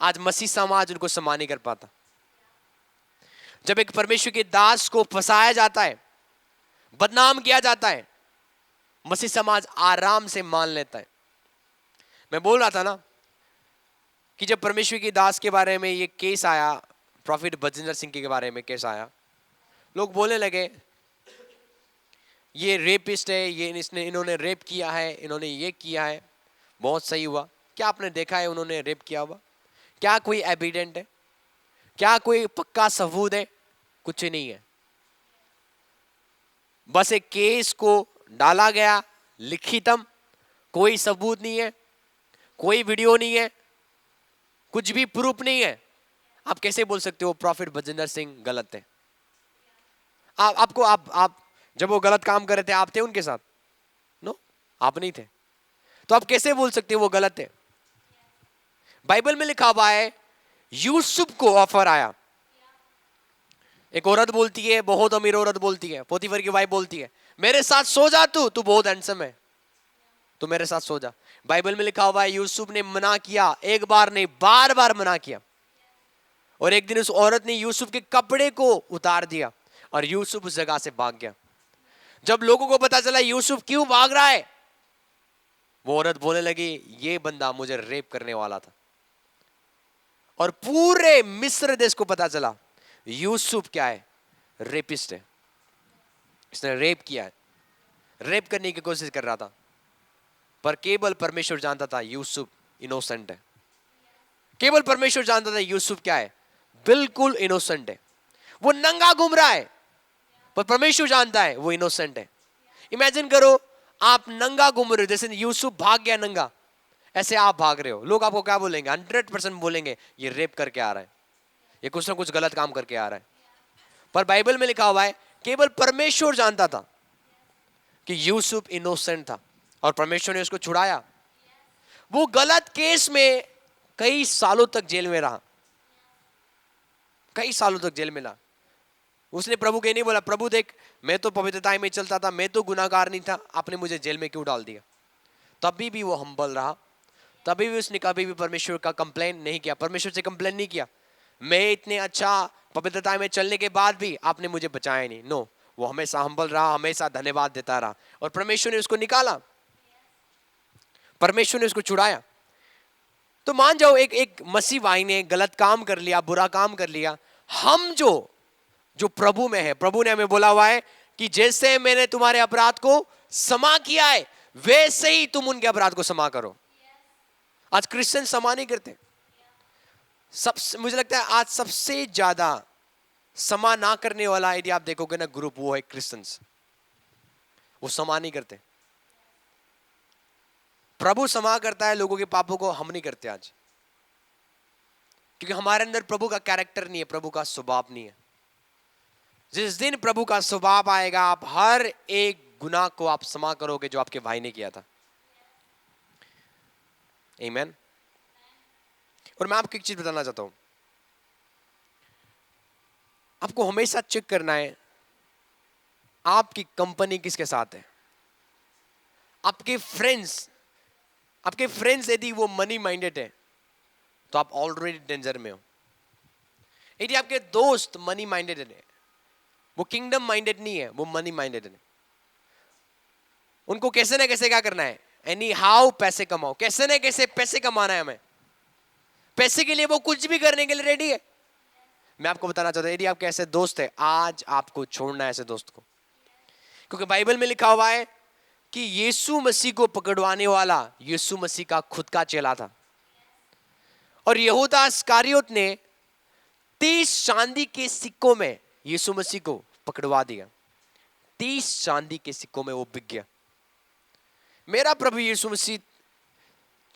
आज मसीह समाज उनको क्षमा नहीं कर पाता। जब एक परमेश्वर के दास को फंसाया जाता है, बदनाम किया जाता है, मसीह समाज आराम से मान लेता है। मैं बोल रहा था ना कि जब परमेश्वर की दास के बारे में ये केस आया, प्रॉफिट बजिंदर सिंह के बारे में केस आया, लोग बोलने लगे ये रेपिस्ट है, ये इन्होंने रेप किया है, इन्होंने ये किया है, बहुत सही हुआ। क्या आपने देखा है उन्होंने रेप किया हुआ? क्या कोई एविडेंट है? क्या कोई पक्का सबूत है? कुछ नहीं है। बस एक केस को डाला गया, लिखितम, कोई सबूत नहीं है, कोई वीडियो नहीं है, कुछ भी प्रूफ नहीं है। आप कैसे बोल सकते हो प्रॉफिट बजिंदर सिंह गलत है? आप जब वो गलत काम कर रहे थे आप थे उनके साथ? नो, आप नहीं थे। तो आप कैसे बोल सकते हो वो गलत है? बाइबल में लिखा हुआ है यूसुफ को ऑफर आया। एक औरत बोलती है, बहुत अमीर औरत बोलती है, पोतीफर की वाइफ बोलती है, मेरे साथ सो जा, तू बहुत हैंडसम है, तू मेरे साथ सो जा। बाइबल में लिखा हुआ है यूसुफ ने मना किया, एक बार नहीं बार बार मना किया। और एक दिन उस औरत ने यूसुफ के कपड़े को उतार दिया और यूसुफ उस जगह से भाग गया। जब लोगों को पता चला यूसुफ क्यों भाग रहा है, वो औरत बोलने लगी ये बंदा मुझे रेप करने वाला था। और पूरे मिस्र देश को पता चला यूसुफ क्या है, रेपिस्ट है, इसने रेप किया है, रेप करने की कोशिश कर रहा था। पर केवल परमेश्वर जानता था यूसुफ इनोसेंट है। केवल परमेश्वर जानता था यूसुफ क्या है, बिल्कुल इनोसेंट है। वो नंगा घूम रहा है पर परमेश्वर जानता है वो इनोसेंट है। इमेजिन करो आप नंगा घूम रहे हो, जैसे यूसुफ भाग गया नंगा, ऐसे आप भाग रहे हो, लोग आपको क्या बोलेंगे? 100% बोलेंगे ये रेप करके आ रहा है, ये कुछ ना कुछ गलत काम करके आ रहा है। पर बाइबल में लिखा हुआ है केवल परमेश्वर जानता था कि यूसुफ इनोसेंट था और परमेश्वर ने उसको छुड़ाया। वो गलत केस में कई सालों तक जेल में रहा, कई सालों तक जेल में रहा। उसने प्रभु के नहीं बोला प्रभु देख मैं तो पवित्रता में चलता था, मैं तो गुनाहगार नहीं था, आपने मुझे जेल में क्यों डाल दिया? तभी भी वो हम्बल रहा, तभी भी उसने कभी भी परमेश्वर का कंप्लेन नहीं किया, परमेश्वर से कंप्लेन नहीं किया मैं इतने अच्छा पवित्रता में चलने के बाद भी आपने मुझे बचाया नहीं। नो, वो हमेशा हम्बल रहा, हमेशा धन्यवाद देता रहा और परमेश्वर ने उसको निकाला, परमेश्वर ने उसको छुड़ाया। तो मान जाओ एक मसीह भाई ने गलत काम कर लिया, बुरा काम कर लिया, हम जो प्रभु में है, प्रभु ने हमें बोला हुआ है कि जैसे मैंने तुम्हारे अपराध को क्षमा किया है वैसे ही तुम उनके अपराध को क्षमा करो। आज क्रिश्चियन क्षमा नहीं करते। मुझे लगता है आज सबसे ज्यादा क्षमा ना करने वाला यदि आप देखोगे ना ग्रुप, वो है क्रिश्चियंस। वो क्षमा नहीं करते। प्रभु क्षमा करता है लोगों के पापों को, हम नहीं करते आज, क्योंकि हमारे अंदर प्रभु का कैरेक्टर नहीं है, प्रभु का स्वभाव नहीं है। जिस दिन प्रभु का स्वभाव आएगा आप हर एक गुनाह को आप क्षमा करोगे जो आपके भाई ने किया था। आमीन। और मैं आपको एक चीज बताना चाहता हूं, आपको हमेशा चेक करना है आपकी कंपनी किसके साथ है। आपके फ्रेंड्स यदि वो मनी माइंडेड है तो आप ऑलरेडी डेंजर में हो। यदि आपके दोस्त मनी माइंडेड है, वो किंगडम माइंडेड नहीं है, वो मनी माइंडेड है। उनको कैसे ना कैसे क्या करना है, एनी हाउ पैसे कमाओ, कैसे ना कैसे पैसे कमाना है हमें, पैसे के लिए वो कुछ भी करने के लिए रेडी है। मैं आपको बताना चाहता हूं यदि आपके ऐसे दोस्त है, आज आपको छोड़ना है ऐसे दोस्त को, क्योंकि बाइबल में लिखा हुआ है कि यीशु मसीह को पकड़वाने वाला यीशु मसीह का खुद का चेला था। और यहूदा इस्करियोत ने 30 चांदी के सिक्कों में यीशु मसीह को पकड़वा दिया। 30 चांदी के सिक्कों में वो बिक गया। मेरा प्रभु यीशु मसीह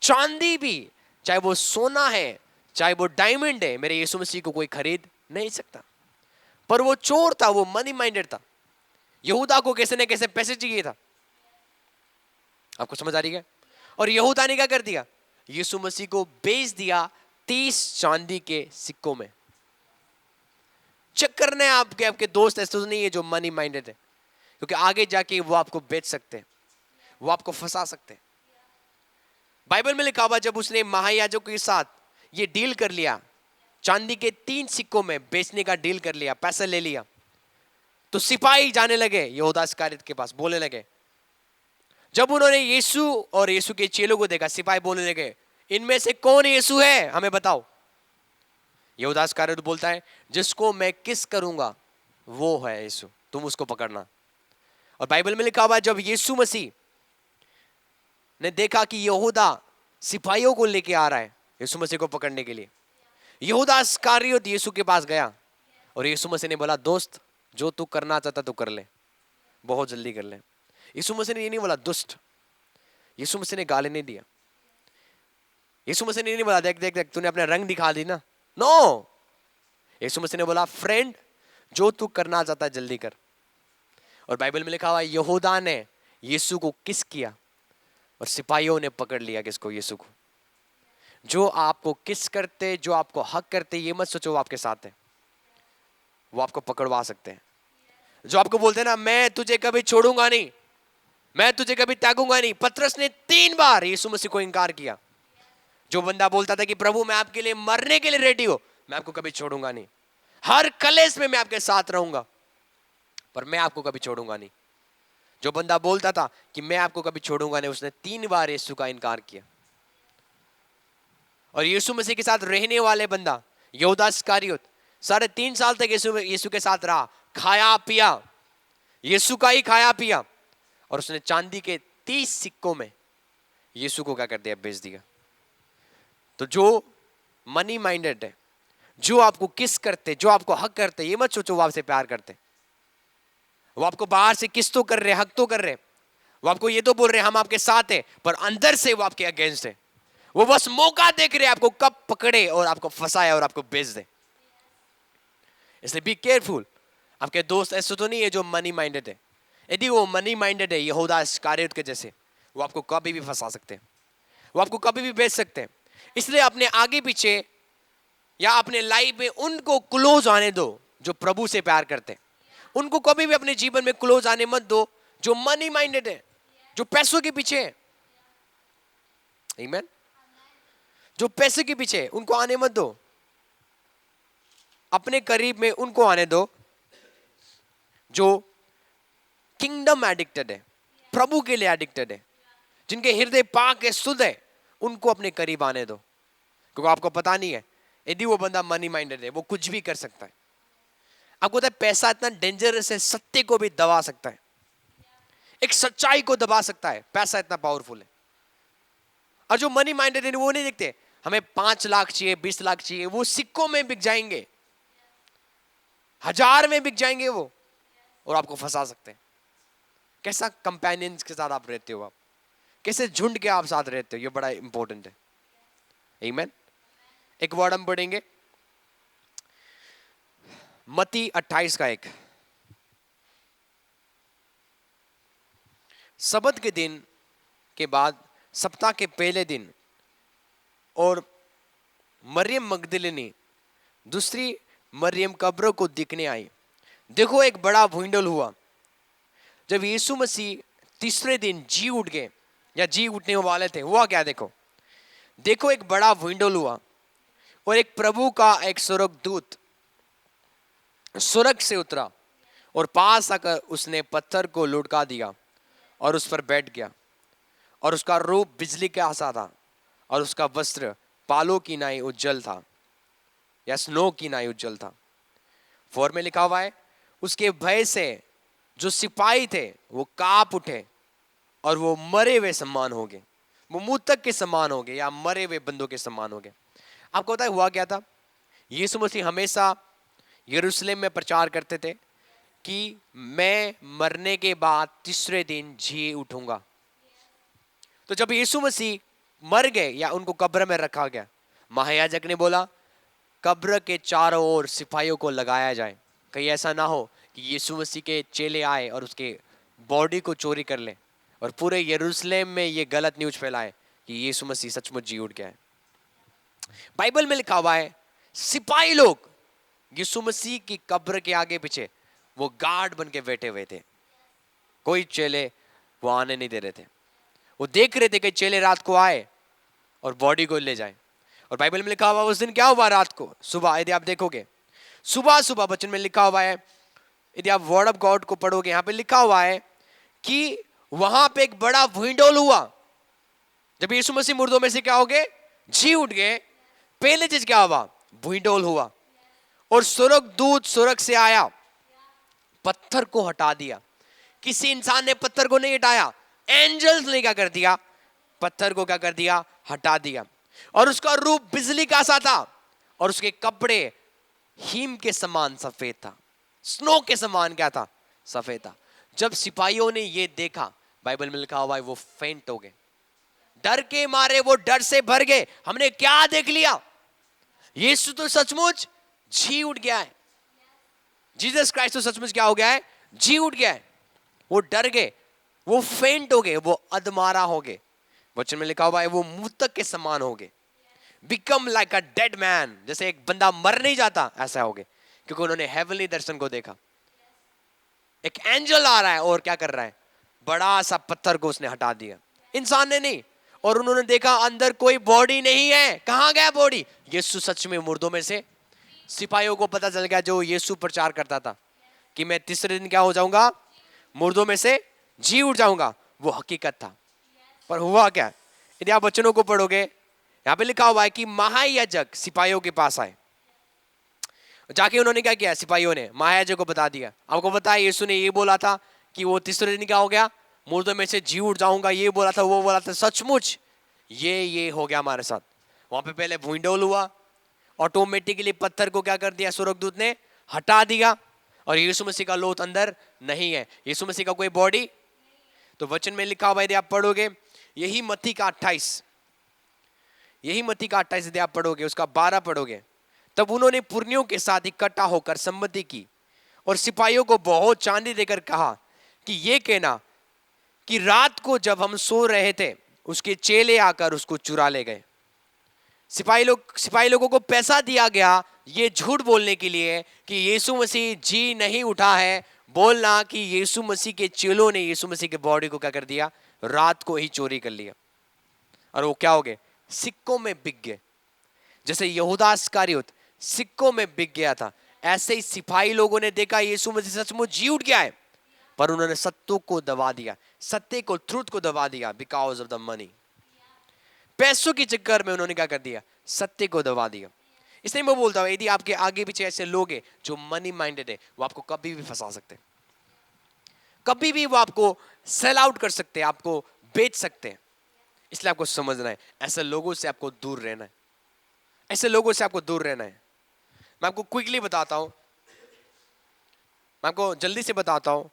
चांदी भी, चाहे वो सोना है चाहे वो डायमंड है, मेरे यीशु मसीह को कोई खरीद नहीं सकता। पर वो चोर था, वो मनी माइंडेड था। यहूदा को कैसे न कैसे पैसे चाहिए था। आपको समझ आ रही है? और यहूदा ने क्या कर दिया, यीशु मसीह को बेच दिया 30 चांदी के सिक्कों में। चेक करना है आपके दोस्त ऐसे तो नहीं है जो मनी माइंडेड है, क्योंकि आगे जाके वो आपको बेच सकते हैं, वो आपको फंसा सकते हैं। बाइबल में लिखा हुआ जब उसने महायाजक के साथ ये डील कर लिया, चांदी के 3 सिक्कों में बेचने का डील कर लिया, पैसा ले लिया, तो सिपाही जाने लगे यहूदा इस्करियोत के पास, बोलने लगे। जब उन्होंने यीशु और यीशु के चेलों को देखा, सिपाही बोलने लगे इनमें से कौन यीशु है, हमें बताओ। यहूदा इस्करियोत बोलता है जिसको मैं किस करूंगा वो है यीशु, तुम उसको पकड़ना। और बाइबल में लिखा हुआ जब यीशु मसीह ने देखा कि यहूदा सिपाहियों को लेके आ रहा है यीशु मसीह को पकड़ने के लिए, यहूदा इस्करियोत यीशु के पास गया और यीशु मसीह ने बोला दोस्त जो तू करना चाहता तू कर ले, बहुत जल्दी कर ले। यीशु मसीह ने ये नहीं बोला दुष्ट, यीशु मसीह ने गाली नहीं दिया, यीशु मसीह ने नहीं बोला देख देख देख तूने अपना रंग दिखा दी ना, नो। यीशु मसीह ने बोला फ्रेंड जो तू करना चाहता है जल्दी कर, और बाइबल में लिखा हुआ है यहूदा ने यीशु को किस किया और सिपाहियों ने पकड़ लिया किसको? यीशु को। जो आपको किस करते, जो आपको हक करते, ये मत सोचो वो आपके साथ है, वो आपको पकड़वा सकते हैं। जो आपको बोलते हैं ना मैं तुझे कभी छोड़ूंगा नहीं, मैं तुझे कभी त्यागूंगा नहीं, पतरस ने 3 बार यीशु मसीह को इनकार किया। जो बंदा बोलता था कि प्रभु मैं आपके लिए मरने के लिए रेडी हूं, मैं आपको कभी छोड़ूंगा नहीं, हर कलेश में मैं आपके साथ रहूंगा, पर मैं आपको कभी छोड़ूंगा नहीं। जो बंदा बोलता था कि मैं आपको कभी छोड़ूंगा नहीं, उसने 3 बार यीशु का इनकार किया। और यीशु मसीह के साथ रहने वाले बंदा यहूदा इस्करियोत 3.5 साल तक यीशु के साथ रहा, खाया पिया, यीशु का ही खाया पिया, और उसने चांदी के 30 सिक्कों में यीशु को क्या कर दिया? बेच दिया। तो जो मनी माइंडेड है, जो आपको किस करते, जो आपको हक करते, ये मत सोचो वो आपसे प्यार करते। वो आपको बाहर से किस तो कर रहे, हक तो कर रहे, वो आपको ये तो बोल रहे हम आपके साथ हैं, पर अंदर से वो आपके अगेंस्ट है। वो बस मौका देख रहे आपको कब पकड़े और आपको फंसाए और आपको बेच दे। इसलिए बी केयरफुल। आपके दोस्त ऐसे तो नहीं है जो मनी माइंडेड है। यदि वो मनी माइंडेड है यहूदा इस्करियोत के जैसे, वो आपको कभी भी फंसा सकते हैं, वो आपको कभी भी बेच सकते हैं। इसलिए अपने आगे पीछे या अपने लाइफ में उनको क्लोज आने दो जो प्रभु से प्यार करते हैं। उनको कभी भी अपने जीवन में क्लोज आने मत दो जो मनी माइंडेड है, जो पैसों के पीछे है। आमीन। जो पैसे के पीछे है, उनको आने मत दो। अपने करीब में उनको आने दो जो किंगडम एडिक्टेड है, प्रभु के लिए एडिक्टेड है, जिनके हृदय पाक है, शुद्ध है, उनको अपने करीब आने दो। क्योंकि आपको पता नहीं है यदि वो बंदा मनी माइंडेड है, वो कुछ भी कर सकता है। आपको पता है पैसा इतना डेंजरस है, सत्य को भी दबा सकता है, एक सच्चाई को दबा सकता है। पैसा इतना पावरफुल है। और जो मनी माइंडेड है वो नहीं देखते हमें 5 लाख चाहिए, 20 लाख चाहिए, वो सिक्कों में बिक जाएंगे, 1000 में बिक जाएंगे वो, और आपको फंसा सकते हैं। कैसा कंपेनियंस के साथ आप रहते हो, आप कैसे झुंड के आप साथ रहते हो, ये बड़ा इंपॉर्टेंट है। आमीन। एक वर्ड हम पढ़ेंगे मत्ती 28 का 1। सबत के दिन के बाद सप्ताह के पहले दिन और मरियम मगदलिनी दूसरी मरियम कब्र को देखने आई। देखो एक बड़ा भूंडल हुआ। जब यीशु मसीह तीसरे दिन जी उठ गए या जी उठने वाले थे, हुआ क्या? देखो एक बड़ा भूंडल हुआ और एक प्रभु का एक स्वर्गदूत स्वर्ग से उतरा और पास आकर उसने पत्थर को लुढ़का दिया और उस पर बैठ गया। और उसका रूप बिजली के सा था और उसका वस्त्र पालों की नाई उज्जवल था या स्नो की नाई उज्जवल था। 4 में लिखा हुआ है उसके भय से जो सिपाही थे वो कांप उठे और वो मरे हुए समान हो गए, वो मृतक के समान हो गए या मरे हुए बंदों के समान हो गए। आपको पता है हुआ क्या था? यीशु मसीह हमेशा यरूशलेम में प्रचार करते थे कि मैं मरने के बाद तीसरे दिन जी उठूंगा। तो जब यीशु मसीह मर गए या उनको कब्र में रखा गया, महायाजक ने बोला कब्र के चारों ओर सिपाहियों को लगाया जाए, कहीं ऐसा ना हो कि यीशु मसीह के चेले आए और उसके बॉडी को चोरी कर ले और पूरे यरूशलेम में ये गलत न्यूज फैलाए कि यीशु मसीह सचमुच जी उठ गया है। बाइबल में लिखा हुआ है सिपाही लोग यीशु मसीह की कब्र के आगे पीछे वो गार्ड बन के बैठे हुए थे। कोई चेले वो आने नहीं दे रहे थे। वो देख रहे थे कि चेले रात को आए और बॉडी को ले जाए। और बाइबल में लिखा हुआ उस दिन क्या हुआ? रात को सुबह यदि आप देखोगे सुबह सुबह वचन में लिखा हुआ है, यदि आप वर्ड ऑफ गॉड को पढ़ोगे यहाँ पे लिखा हुआ है कि वहां पे एक बड़ा भूंडोल हुआ। जब यीशु मसीह मुर्दों में से क्या हो गए? जी उठ गए। पहले चीज क्या हुआ? भूंडोल हुआ और स्वर्गदूत स्वर्ग से आया, पत्थर को हटा दिया। किसी इंसान ने पत्थर को नहीं हटाया, एंजल्स ने क्या कर दिया? पत्थर को क्या कर दिया? हटा दिया। और उसका रूप बिजली का सा था और उसके कपड़े हिम के समान सफेद था, स्नो के समान क्या था? सफेद था। जब सिपाहियों ने ये देखा, बाइबल में लिखा हुआ है वो फेंट हो गए, डर के मारे वो डर से भर गए। हमने क्या देख लिया? यीशु तो सचमुच जी उठ गया है। जीसस क्राइस्ट तो सचमुच क्या हो गया है? जी उठ गया है। वो डर गए, वो फेंट हो गए, वो अधमारा हो गए। वचन में लिखा हुआ है वो मृतक के समान हो गए, become like a dead man, जैसे एक बंदा मर नहीं जाता ऐसा हो गए, क्योंकि उन्होंने हेवनली दर्शन को देखा। एक एंजल आ रहा है और क्या कर रहा है, बड़ा सा पत्थर को उसने हटा दिया, इंसान ने नहीं। और उन्होंने देखा अंदर कोई बॉडी नहीं है, कहां गया बॉडी? यीशु सच में मुर्दों में से, सिपाहियों को पता चल गया जो यीशु प्रचार करता था कि मैं तीसरे दिन क्या हो जाऊंगा, मुर्दों में से जी उठ जाऊंगा, वो हकीकत था। पर हुआ क्या? यदि आप वचनों को पढ़ोगे, यहां पे लिखा हुआ है कि महायाजक सिपाहियों के पास आए, जाके उन्होंने क्या किया, सिपाहियों ने महायाजक को बता दिया, आपको पता है यीशु ने ये बोला था कि वो तीसरे दिन क्या हो गया, मुर्दों में से जी उठ जाऊंगा, ये बोला था, वो बोला था, सचमुच ये हो गया हमारे साथ। वहां पे पहले भूइंडोल हुआ, ऑटोमेटिकली पत्थर को क्या कर दिया, स्वर्गदूत ने हटा दिया, और यीशु मसीह का लोथ अंदर नहीं है, यीशु मसीह का कोई बॉडी। तो वचन में लिखा हुआ यदि आप पढ़ोगे, यही मत्ती का 28, यही मत्ती का 28 यदि आप पढ़ोगे, उसका 12 पढ़ोगे, तब उन्होंने पुरनियों के साथ इकट्ठा होकर सम्मति की और सिपाहियों को बहुत चांदी देकर कहा कि ये कहना कि रात को जब हम सो रहे थे उसके चेले आकर उसको चुरा ले गए। सिपाही लोगों को पैसा दिया गया ये झूठ बोलने के लिए कि यीशु मसीह जी नहीं उठा है, बोलना कि यीशु मसीह के चेलों ने यीशु मसीह के बॉडी को क्या कर दिया, रात को ही चोरी कर लिया। और वो क्या हो गए, सिक्कों में बिक गए। जैसे यहूदा इस्करियोत सिक्कों में बिक गया था, ऐसे ही सिपाही लोगों ने देखा यीशु मसीह सचमुच जी उठ गया है, पर उन्होंने सत्य को दबा दिया, सत्य को, ट्रूथ को दबा दिया, बिकॉज ऑफ द मनी। पैसों के चक्कर में उन्होंने क्या कर दिया, सत्य को दबा दिया। इसलिए मैं बोलता हूं यदि आपके आगे पीछे ऐसे लोग हैं जो मनी माइंडेड है, वो आपको कभी भी फंसा सकते हैं, कभी भी वो आपको सेल आउट कर सकते हैं, आपको बेच सकते हैं। इसलिए आपको समझना है, ऐसे लोगों से आपको दूर रहना है, ऐसे लोगों से आपको दूर रहना है। मैं आपको क्विकली बताता हूं, मैं आपको जल्दी से बताता हूं,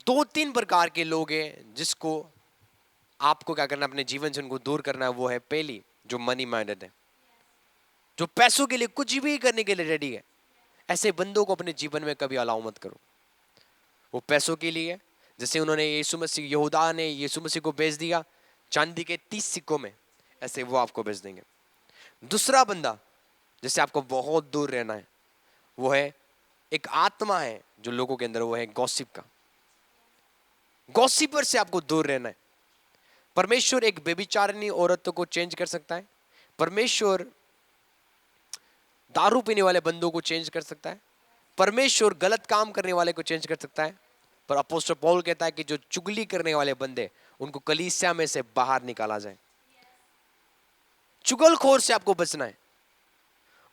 2-3 प्रकार के लोग हैं जिसको आपको क्या करना, अपने जीवन से उनको दूर करना है। वो है पहली, जो मनी माइंडेड है, जो पैसों के लिए कुछ भी करने के लिए रेडी है। ऐसे बंदों को अपने जीवन में कभी अलाउ मत करो। वो पैसों के लिए, जैसे उन्होंने यीशु मसीह, यहूदा ने यीशु मसीह को बेच दिया चांदी के 30 सिक्कों में, ऐसे वो आपको बेच देंगे। दूसरा बंदा जिससे आपको बहुत दूर रहना है, वो है एक आत्मा है जो लोगों के अंदर, वो है गॉसिप का। गॉसिपर से आपको दूर रहना है। परमेश्वर एक बेबिचारिणी औरत को चेंज कर सकता है, परमेश्वर दारू पीने वाले बंदों को चेंज कर सकता है, परमेश्वर गलत काम करने वाले को चेंज कर सकता है। पर अपोस्टल पौल कहता है कि जो चुगली करने वाले बंदे, उनको कलीसिया में से बाहर निकाला जाए। चुगलखोर से आपको बचना है,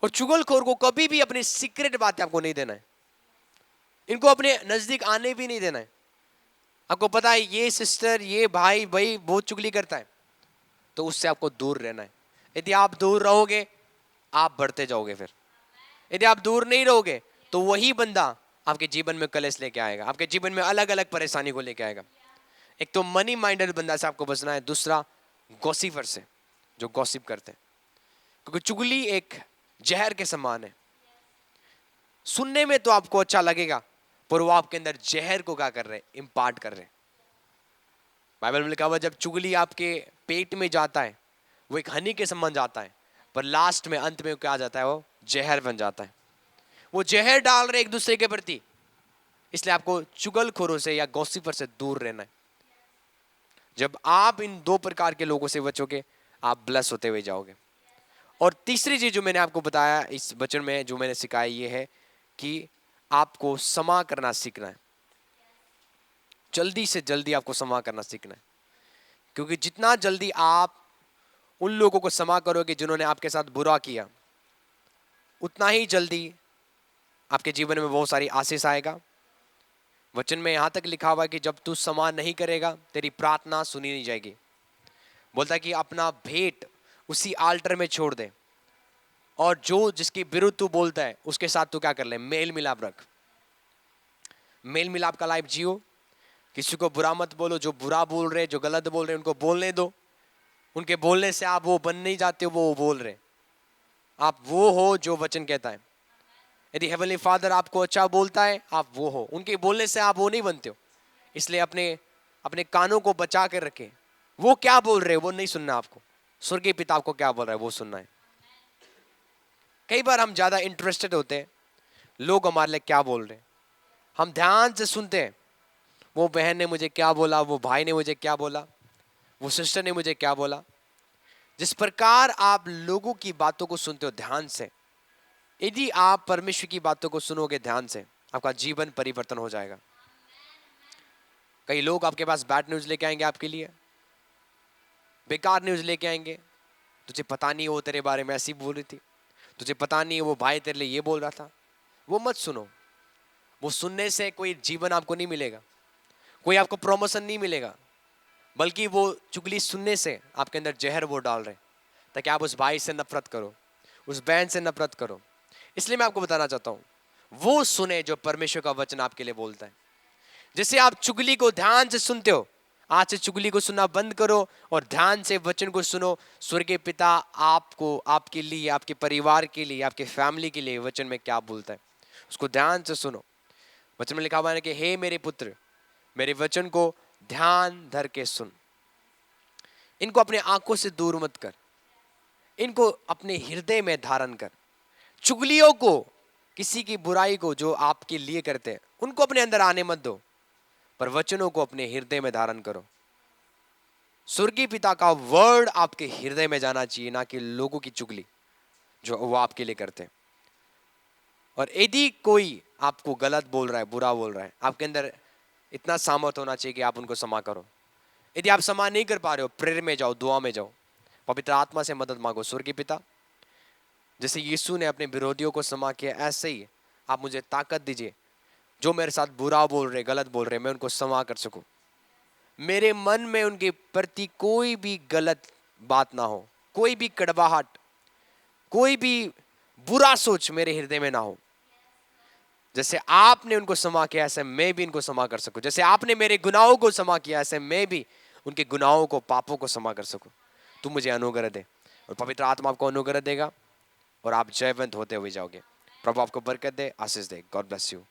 और चुगलखोर को कभी भी अपनी सीक्रेट बातें आपको नहीं देना है, इनको अपने नजदीक आने भी नहीं देना है। आपको पता है ये सिस्टर, ये भाई बहुत चुगली करता है, तो उससे आपको दूर रहना है। यदि आप दूर रहोगे, आप बढ़ते जाओगे। फिर यदि आप दूर नहीं रहोगे, तो वही बंदा आपके जीवन में कलेश लेके आएगा, आपके जीवन में अलग अलग परेशानी को लेके आएगा। एक तो मनी माइंडेड बंदा से आपको बचना है, दूसरा गॉसिपर से, जो गॉसिप करते हैं, क्योंकि चुगली एक जहर के समान है। सुनने में तो आपको अच्छा लगेगा, पर वो आपके अंदर जहर को क्या कर रहे हैं, इम्पार्ट कर रहे हैं। बाइबल में लिखा हुआ जब चुगली आपके पेट में जाता है, वो एक हनी के समान जाता है, पर लास्ट में, अंत में क्या आ जाता है, वो जहर बन जाता है। वो जहर डाल रहे एक दूसरे के प्रति। इसलिए आपको चुगलखोरों से या गॉसिपर से दूर रहना है। जब आप इन 2 प्रकार के लोगों से बचोगे, आप ब्लेस होते हुए जाओगे। और तीसरी चीज जो मैंने आपको बताया इस वचन में, जो मैंने सिखाया, ये है कि आपको क्षमा करना सीखना है। जल्दी से जल्दी आपको क्षमा करना सीखना है, क्योंकि जितना जल्दी आप उन लोगों को क्षमा करोगे जिन्होंने आपके साथ बुरा किया, उतना ही जल्दी आपके जीवन में बहुत सारी आशीष आएगा। वचन में यहां तक लिखा हुआ है कि जब तू क्षमा नहीं करेगा, तेरी प्रार्थना सुनी नहीं जाएगी। बोलता है कि अपना भेंट उसी आल्टर में छोड़ दे, और जो जिसके विरुद्ध तू बोलता है उसके साथ तू क्या कर ले, मेल मिलाप रख। मेल मिलाप का लाइफ जियो। किसी को बुरा मत बोलो, जो बुरा बोल रहे, जो गलत बोल रहे, उनको बोलने दो। उनके बोलने से आप वो बन नहीं जाते, वो बोल रहे, आप वो हो जो वचन कहता है। यदि हेवनली फादर आपको अच्छा बोलता है, आप वो हो, उनके बोलने से आप वो नहीं बनते हो। इसलिए अपने अपने कानों को बचा कर रखें। वो क्या बोल रहे हैं वो नहीं सुनना आपको, स्वर्गीय पिता आपको क्या बोल रहा है वो सुनना है। कई बार हम ज्यादा इंटरेस्टेड होते हैं लोग हमारे लिए क्या बोल रहे हैं, हम ध्यान से सुनते हैं। वो बहन ने मुझे क्या बोला, वो भाई ने मुझे क्या बोला, वो सिस्टर ने मुझे क्या बोला। जिस प्रकार आप लोगों की बातों को सुनते हो ध्यान से, यदि आप परमेश्वर की बातों को सुनोगे ध्यान से, आपका जीवन परिवर्तन हो जाएगा। कई लोग आपके पास बैड न्यूज लेके आएंगे, आपके लिए बेकार न्यूज लेके आएंगे। तुझे पता नहीं वो तेरे बारे में ऐसी बोल रही थी, तुझे पता नहीं वो भाई तेरे लिए ये बोल रहा था। वो मत सुनो। वो सुनने से कोई जीवन आपको नहीं मिलेगा, कोई आपको प्रमोशन नहीं मिलेगा, बल्कि वो चुगली सुनने से आपके अंदर जहर वो डाल रहे हैं, ताकि आप उस भाई से नफरत करो, उस बहन से नफरत करो। इसलिए मैं आपको बताना चाहता हूं, वो सुने जो परमेश्वर का वचन आपके लिए बोलता है। जैसे आप चुगली को ध्यान से सुनते हो, आज से चुगली को सुनना बंद करो और ध्यान से वचन को सुनो। स्वर्गीय पिता आपको, आपके लिए, आपके परिवार के लिए, आपके फैमिली के लिए वचन में क्या बोलता है उसको ध्यान से सुनो। वचन में लिखा हुआ है कि हे मेरे पुत्र, मेरे वचन को ध्यान धर के सुन, इनको अपने आंखों से दूर मत कर, इनको अपने हृदय में धारण कर। चुगलियों को, किसी की बुराई को जो आपके लिए करते हैं उनको अपने अंदर आने मत दो, पर वचनों को अपने हृदय में धारण करो। स्वर्गीय पिता का वर्ड आपके हृदय में जाना चाहिए, ना कि लोगों की चुगली जो वो आपके लिए करते हैं। और यदि कोई आपको गलत बोल रहा है, बुरा बोल रहा है, आपके अंदर इतना सामर्थ होना चाहिए कि आप उनको क्षमा करो। यदि आप क्षमा नहीं कर पा रहे हो, प्रेयर में जाओ, दुआ में जाओ, पवित्र आत्मा से मदद मांगो। स्वर्गीय पिता, जैसे यीशु ने अपने विरोधियों को क्षमा किया, ऐसे ही आप मुझे ताकत दीजिए, जो मेरे साथ बुरा बोल रहे, गलत बोल रहे, मैं उनको क्षमा कर सकूं। मेरे मन में उनके प्रति कोई भी गलत बात ना हो, कोई भी कड़वाहट, कोई भी बुरा सोच मेरे हृदय में ना हो। जैसे आपने उनको क्षमा किया, ऐसे मैं भी इनको क्षमा कर सकूं। जैसे आपने मेरे गुनाहों को क्षमा किया, ऐसे मैं भी उनके गुनाहों को, पापों को क्षमा कर सकूं। तू मुझे अनुग्रह दे, और पवित्र आत्मा आपको अनुग्रह देगा और आप जयवंत होते हुए जाओगे। प्रभु आपको बरकत दे, आशीष दे। God bless you.